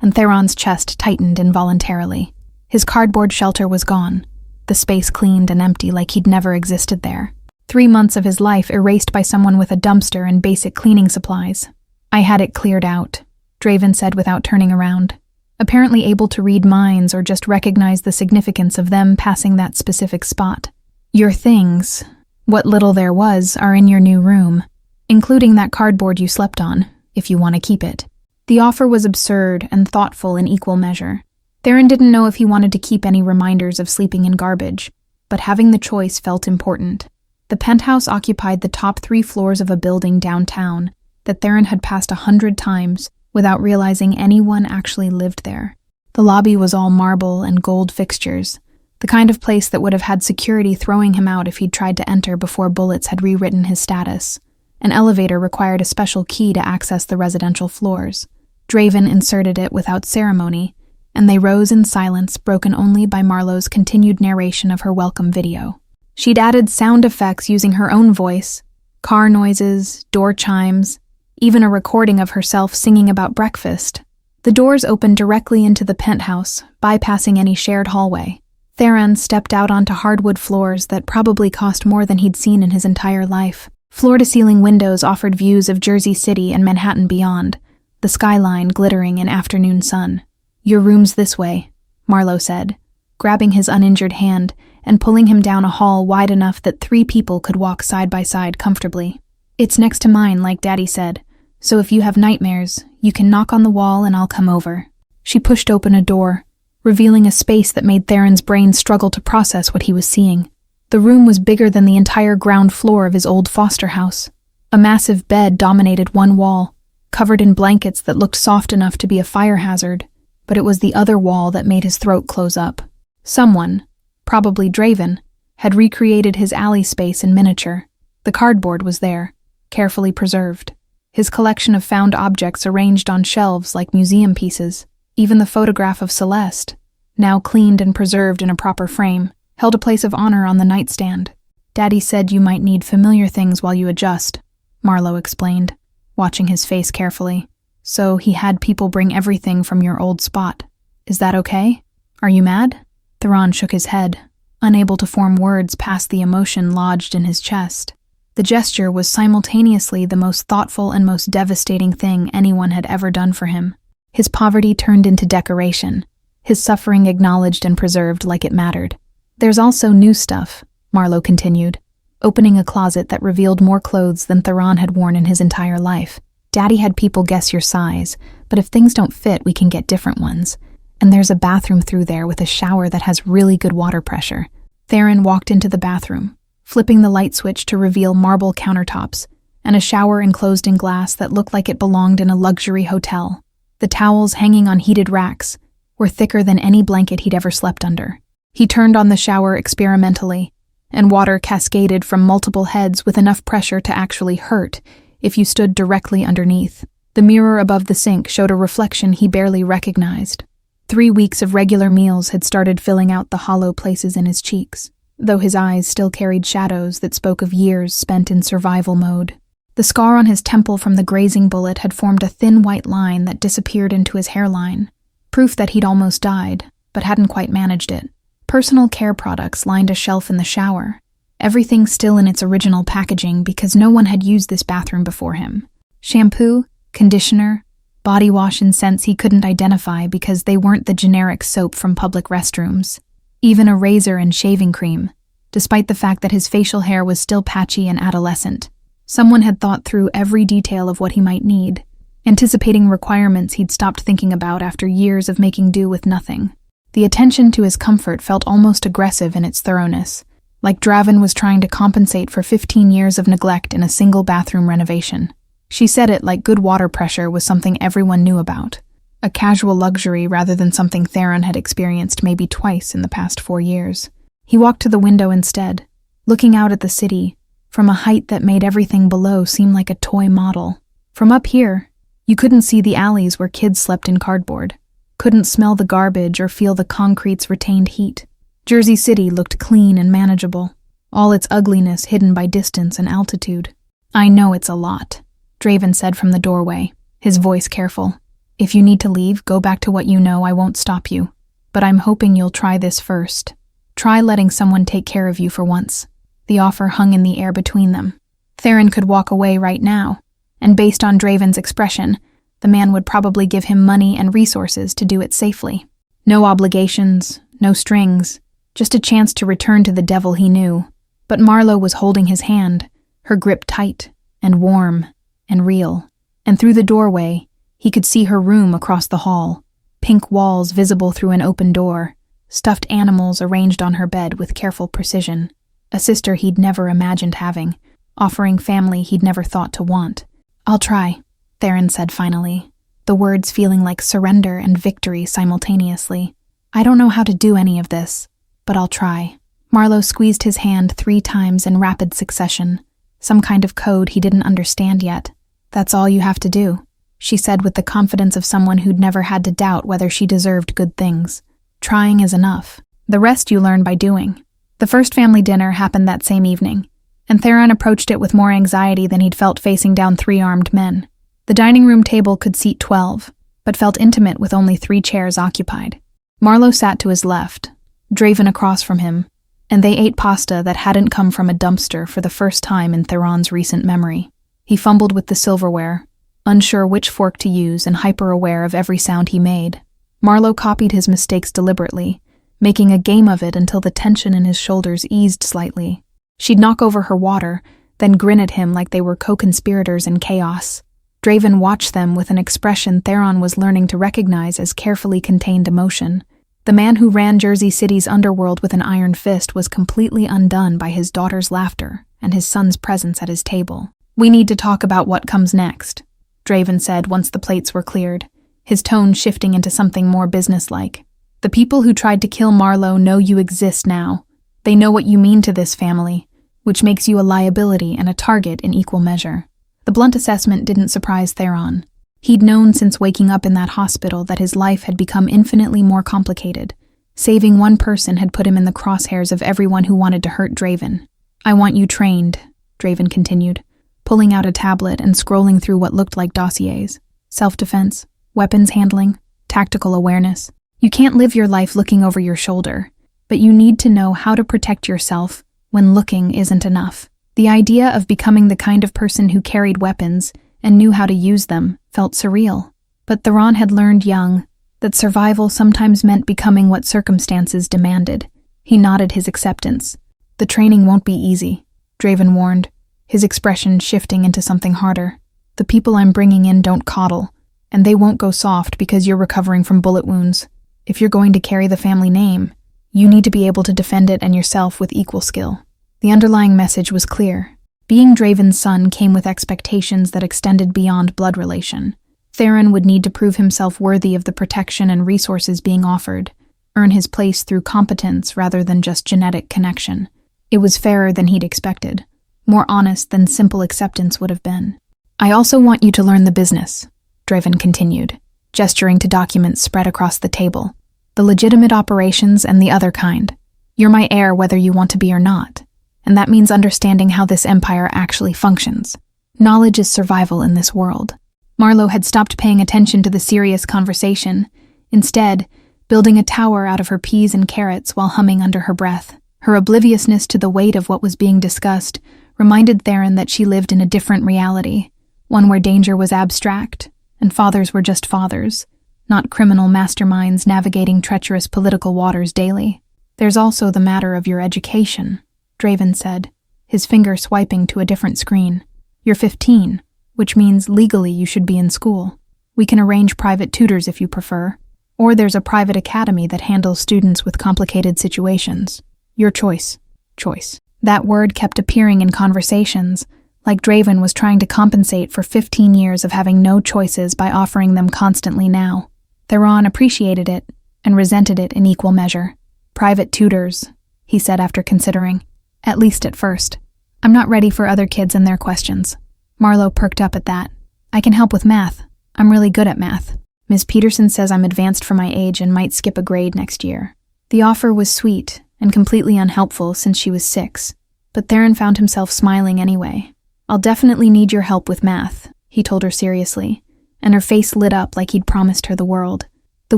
Speaker 1: and Theron's chest tightened involuntarily. His cardboard shelter was gone, the space cleaned and empty like he'd never existed there. 3 months of his life erased by someone with a dumpster and basic cleaning supplies. "I had it cleared out," Draven said without turning around, apparently able to read minds or just recognize the significance of them passing that specific spot. "Your things, what little there was, are in your new room, including that cardboard you slept on, if you want to keep it." The offer was absurd and thoughtful in equal measure. Theron didn't know if he wanted to keep any reminders of sleeping in garbage, but having the choice felt important. The penthouse occupied the top 3 floors of a building downtown that Theron had passed 100 times without realizing anyone actually lived there. The lobby was all marble and gold fixtures, the kind of place that would have had security throwing him out if he'd tried to enter before bullets had rewritten his status. An elevator required a special key to access the residential floors. Draven inserted it without ceremony, and they rose in silence, broken only by Marlowe's continued narration of her welcome video. She'd added sound effects using her own voice, car noises, door chimes, even a recording of herself singing about breakfast. The doors opened directly into the penthouse, bypassing any shared hallway. Theron stepped out onto hardwood floors that probably cost more than he'd seen in his entire life. Floor-to-ceiling windows offered views of Jersey City and Manhattan beyond, the skyline glittering in afternoon sun. "Your room's this way," Marlowe said, grabbing his uninjured hand and pulling him down a hall wide enough that 3 people could walk side by side comfortably. "It's next to mine, like Daddy said, so if you have nightmares, you can knock on the wall and I'll come over." She pushed open a door, revealing a space that made Theron's brain struggle to process what he was seeing. The room was bigger than the entire ground floor of his old foster house. A massive bed dominated one wall, covered in blankets that looked soft enough to be a fire hazard, but it was the other wall that made his throat close up. Someone, probably Draven, had recreated his alley space in miniature. The cardboard was there, carefully preserved. His collection of found objects arranged on shelves like museum pieces. Even the photograph of Celeste, now cleaned and preserved in a proper frame, held a place of honor on the nightstand. "Daddy said you might need familiar things while you adjust," Marlowe explained, watching his face carefully. "So he had people bring everything from your old spot. Is that okay? Are you mad?" Theron shook his head, unable to form words past the emotion lodged in his chest. The gesture was simultaneously the most thoughtful and most devastating thing anyone had ever done for him. His poverty turned into decoration, his suffering acknowledged and preserved like it mattered. "There's also new stuff," Marlowe continued, opening a closet that revealed more clothes than Theron had worn in his entire life. "Daddy had people guess your size, but if things don't fit, we can get different ones. And there's a bathroom through there with a shower that has really good water pressure." Theron walked into the bathroom, flipping the light switch to reveal marble countertops and a shower enclosed in glass that looked like it belonged in a luxury hotel. The towels hanging on heated racks were thicker than any blanket he'd ever slept under. He turned on the shower experimentally, and water cascaded from multiple heads with enough pressure to actually hurt if you stood directly underneath. The mirror above the sink showed a reflection he barely recognized. 3 weeks of regular meals had started filling out the hollow places in his cheeks, though his eyes still carried shadows that spoke of years spent in survival mode. The scar on his temple from the grazing bullet had formed a thin white line that disappeared into his hairline, proof that he'd almost died, but hadn't quite managed it. Personal care products lined a shelf in the shower, everything still in its original packaging because no one had used this bathroom before him. Shampoo, conditioner, body wash and scents he couldn't identify because they weren't the generic soap from public restrooms. Even a razor and shaving cream, despite the fact that his facial hair was still patchy and adolescent. Someone had thought through every detail of what he might need, anticipating requirements he'd stopped thinking about after years of making do with nothing. The attention to his comfort felt almost aggressive in its thoroughness, like Draven was trying to compensate for 15 years of neglect in a single bathroom renovation. She said it like good water pressure was something everyone knew about, a casual luxury rather than something Theron had experienced maybe twice in the past 4 years. He walked to the window instead, looking out at the city, from a height that made everything below seem like a toy model. From up here, you couldn't see the alleys where kids slept in cardboard, couldn't smell the garbage or feel the concrete's retained heat. Jersey City looked clean and manageable, all its ugliness hidden by distance and altitude. "I know it's a lot," Draven said from the doorway, his voice careful. "If you need to leave, go back to what you know, I won't stop you. But I'm hoping you'll try this first. Try letting someone take care of you for once." The offer hung in the air between them. Theron could walk away right now, and based on Draven's expression, the man would probably give him money and resources to do it safely. No obligations, no strings, just a chance to return to the devil he knew. But Marlowe was holding his hand, her grip tight and warm and real. And through the doorway, he could see her room across the hall, pink walls visible through an open door, stuffed animals arranged on her bed with careful precision. a sister he'd never imagined having, offering family he'd never thought to want. "I'll try," Theron said finally, the words feeling like surrender and victory simultaneously. "I don't know how to do any of this, but I'll try." Marlowe squeezed his hand 3 times in rapid succession, some kind of code he didn't understand yet. "That's all you have to do," she said with the confidence of someone who'd never had to doubt whether she deserved good things. "Trying is enough. The rest you learn by doing." The first family dinner happened that same evening, and Theron approached it with more anxiety than he'd felt facing down 3 armed men. The dining room table could seat 12, but felt intimate with only 3 chairs occupied. Marlowe sat to his left, Draven across from him, and they ate pasta that hadn't come from a dumpster for the first time in Theron's recent memory. He fumbled with the silverware, unsure which fork to use and hyper-aware of every sound he made. Marlowe copied his mistakes deliberately, making a game of it until the tension in his shoulders eased slightly. She'd knock over her water, then grin at him like they were co-conspirators in chaos. Draven watched them with an expression Theron was learning to recognize as carefully contained emotion. The man who ran Jersey City's underworld with an iron fist was completely undone by his daughter's laughter and his son's presence at his table. "We need to talk about what comes next," Draven said once the plates were cleared, his tone shifting into something more businesslike. "The people who tried to kill Marlowe know you exist now. They know what you mean to this family, which makes you a liability and a target in equal measure." The blunt assessment didn't surprise Theron. He'd known since waking up in that hospital that his life had become infinitely more complicated. Saving one person had put him in the crosshairs of everyone who wanted to hurt Draven. "I want you trained," Draven continued, pulling out a tablet and scrolling through what looked like dossiers. "Self-defense, weapons handling, tactical awareness. You can't live your life looking over your shoulder, but you need to know how to protect yourself when looking isn't enough." The idea of becoming the kind of person who carried weapons and knew how to use them felt surreal. But Theron had learned young that survival sometimes meant becoming what circumstances demanded. He nodded his acceptance. "The training won't be easy," Draven warned, his expression shifting into something harder. "The people I'm bringing in don't coddle, and they won't go soft because you're recovering from bullet wounds. If you're going to carry the family name, you need to be able to defend it and yourself with equal skill." The underlying message was clear. Being Draven's son came with expectations that extended beyond blood relation. Theron would need to prove himself worthy of the protection and resources being offered, earn his place through competence rather than just genetic connection. It was fairer than he'd expected, more honest than simple acceptance would have been. "I also want you to learn the business," Draven continued, gesturing to documents spread across the table. "The legitimate operations and the other kind. You're my heir whether you want to be or not. And that means understanding how this empire actually functions. Knowledge is survival in this world." Marlowe had stopped paying attention to the serious conversation, instead building a tower out of her peas and carrots while humming under her breath. Her obliviousness to the weight of what was being discussed reminded Theron that she lived in a different reality, one where danger was abstract, and fathers were just fathers, not criminal masterminds navigating treacherous political waters daily. "There's also the matter of your education," Draven said, his finger swiping to a different screen. "You're 15, which means legally you should be in school. We can arrange private tutors if you prefer, or there's a private academy that handles students with complicated situations. Your choice." Choice. That word kept appearing in conversations, like Draven was trying to compensate for 15 years of having no choices by offering them constantly now. Theron appreciated it and resented it in equal measure. "Private tutors," he said after considering. "At least at first. I'm not ready for other kids and their questions." Marlowe perked up at that. "I can help with math. I'm really good at math. Ms. Peterson says I'm advanced for my age and might skip a grade next year." The offer was sweet and completely unhelpful since she was 6, but Theron found himself smiling anyway. "I'll definitely need your help with math," he told her seriously, and her face lit up like he'd promised her the world. The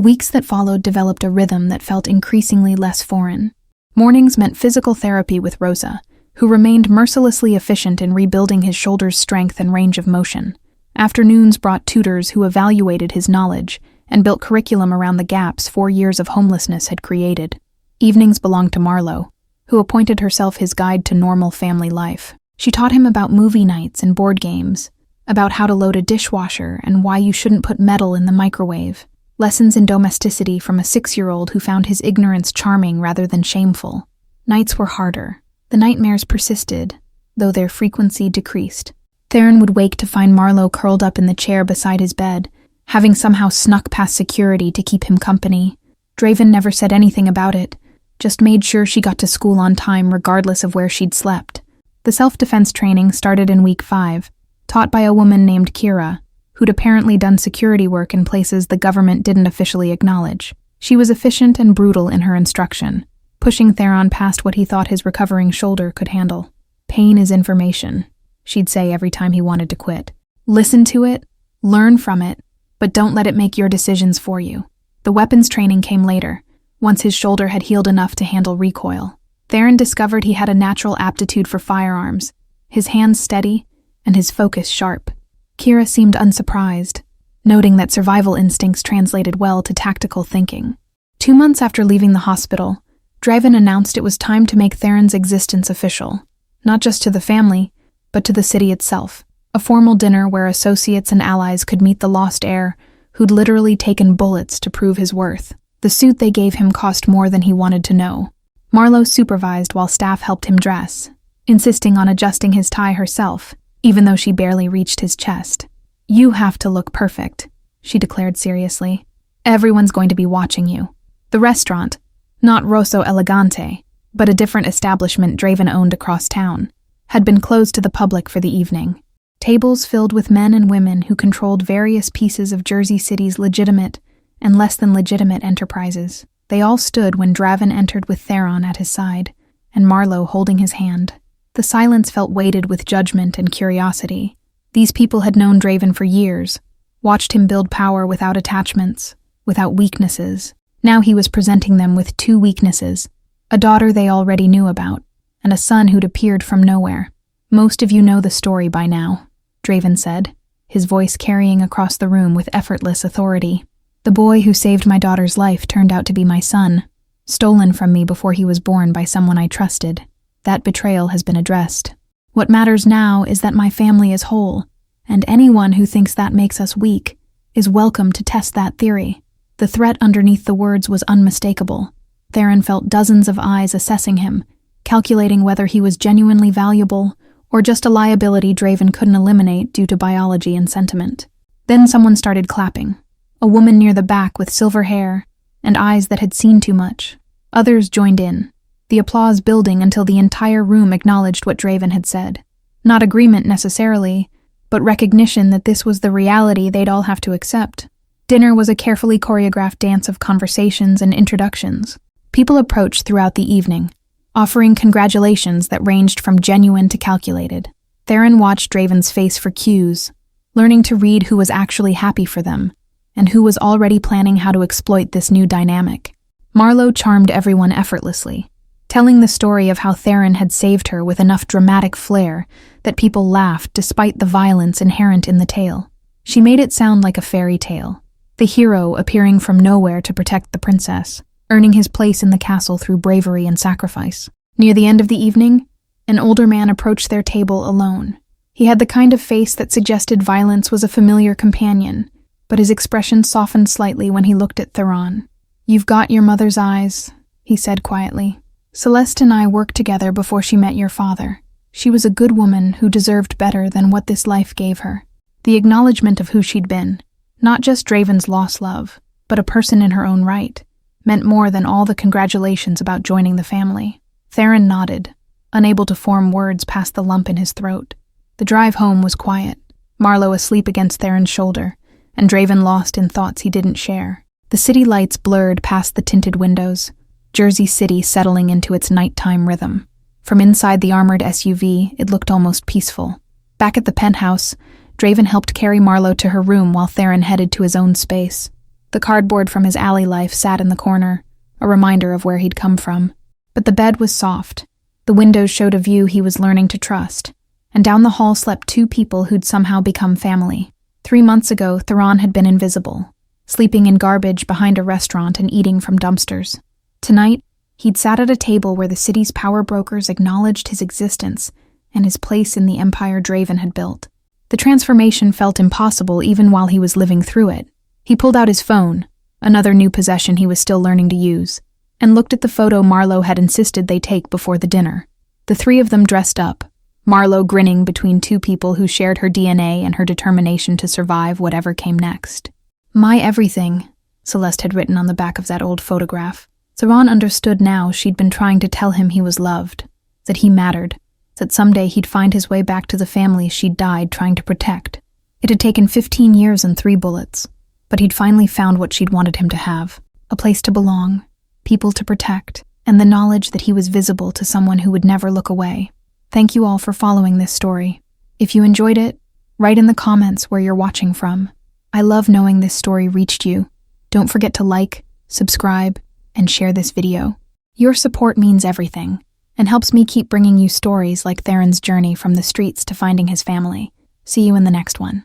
Speaker 1: weeks that followed developed a rhythm that felt increasingly less foreign. Mornings meant physical therapy with Rosa, who remained mercilessly efficient in rebuilding his shoulder's strength and range of motion. Afternoons brought tutors who evaluated his knowledge and built curriculum around the gaps 4 years of homelessness had created. Evenings belonged to Marlowe, who appointed herself his guide to normal family life. She taught him about movie nights and board games, about how to load a dishwasher and why you shouldn't put metal in the microwave. Lessons in domesticity from a 6-year-old who found his ignorance charming rather than shameful. Nights were harder. The nightmares persisted, though their frequency decreased. Theron would wake to find Marlowe curled up in the chair beside his bed, having somehow snuck past security to keep him company. Draven never said anything about it, just made sure she got to school on time regardless of where she'd slept. The self-defense training started in week 5, taught by a woman named Kira, who'd apparently done security work in places the government didn't officially acknowledge. She was efficient and brutal in her instruction, pushing Theron past what he thought his recovering shoulder could handle. Pain is information, she'd say every time he wanted to quit. Listen to it, learn from it, but don't let it make your decisions for you. The weapons training came later, once his shoulder had healed enough to handle recoil. Theron discovered he had a natural aptitude for firearms, his hands steady and his focus sharp. Kira seemed unsurprised, noting that survival instincts translated well to tactical thinking. 2 months after leaving the hospital, Draven announced it was time to make Theron's existence official, not just to the family, but to the city itself. A formal dinner where associates and allies could meet the lost heir who'd literally taken bullets to prove his worth. The suit they gave him cost more than he wanted to know. Marlowe supervised while staff helped him dress, insisting on adjusting his tie herself, even though she barely reached his chest. "You have to look perfect," she declared seriously. "Everyone's going to be watching you." The restaurant, not Rosso Elegante, but a different establishment Draven owned across town, had been closed to the public for the evening. Tables filled with men and women who controlled various pieces of Jersey City's legitimate and less than legitimate enterprises. They all stood when Draven entered with Theron at his side, and Marlowe holding his hand. The silence felt weighted with judgment and curiosity. These people had known Draven for years, watched him build power without attachments, without weaknesses. Now he was presenting them with 2 weaknesses, a daughter they already knew about, and a son who'd appeared from nowhere. "Most of you know the story by now," Draven said, his voice carrying across the room with effortless authority. "The boy who saved my daughter's life turned out to be my son, stolen from me before he was born by someone I trusted. That betrayal has been addressed. What matters now is that my family is whole, and anyone who thinks that makes us weak is welcome to test that theory." The threat underneath the words was unmistakable. Theron felt dozens of eyes assessing him, calculating whether he was genuinely valuable or just a liability Draven couldn't eliminate due to biology and sentiment. Then someone started clapping. A woman near the back with silver hair and eyes that had seen too much. Others joined in, the applause building until the entire room acknowledged what Draven had said. Not agreement necessarily, but recognition that this was the reality they'd all have to accept. Dinner was a carefully choreographed dance of conversations and introductions. People approached throughout the evening, offering congratulations that ranged from genuine to calculated. Theron watched Draven's face for cues, learning to read who was actually happy for them, and who was already planning how to exploit this new dynamic. Marlowe charmed everyone effortlessly, telling the story of how Theron had saved her with enough dramatic flair that people laughed despite the violence inherent in the tale. She made it sound like a fairy tale, the hero appearing from nowhere to protect the princess, earning his place in the castle through bravery and sacrifice. Near the end of the evening, an older man approached their table alone. He had the kind of face that suggested violence was a familiar companion, but his expression softened slightly when he looked at Theron. "You've got your mother's eyes," he said quietly. "Celeste and I worked together before she met your father. She was a good woman who deserved better than what this life gave her." The acknowledgement of who she'd been, not just Draven's lost love, but a person in her own right, meant more than all the congratulations about joining the family. Theron nodded, unable to form words past the lump in his throat. The drive home was quiet, Marlowe asleep against Theron's shoulder, and Draven lost in thoughts he didn't share. The city lights blurred past the tinted windows, Jersey City settling into its nighttime rhythm. From inside the armored SUV, it looked almost peaceful. Back at the penthouse, Draven helped carry Marlowe to her room while Theron headed to his own space. The cardboard from his alley life sat in the corner, a reminder of where he'd come from. But the bed was soft. The windows showed a view he was learning to trust, and down the hall slept 2 people who'd somehow become family. 3 months ago, Theron had been invisible, sleeping in garbage behind a restaurant and eating from dumpsters. Tonight, he'd sat at a table where the city's power brokers acknowledged his existence and his place in the empire Draven had built. The transformation felt impossible even while he was living through it. He pulled out his phone, another new possession he was still learning to use, and looked at the photo Marlowe had insisted they take before the dinner. The three of them dressed up, Marlo grinning between two people who shared her DNA and her determination to survive whatever came next. "My everything," Celeste had written on the back of that old photograph. Saran understood now she'd been trying to tell him he was loved, that he mattered, that someday he'd find his way back to the family she'd died trying to protect. It had taken 15 years and 3 bullets, but he'd finally found what she'd wanted him to have: a place to belong, people to protect, and the knowledge that he was visible to someone who would never look away. Thank you all for following this story. If you enjoyed it, write in the comments where you're watching from. I love knowing this story reached you. Don't forget to like, subscribe, and share this video. Your support means everything, and helps me keep bringing you stories like Theron's journey from the streets to finding his family. See you in the next one.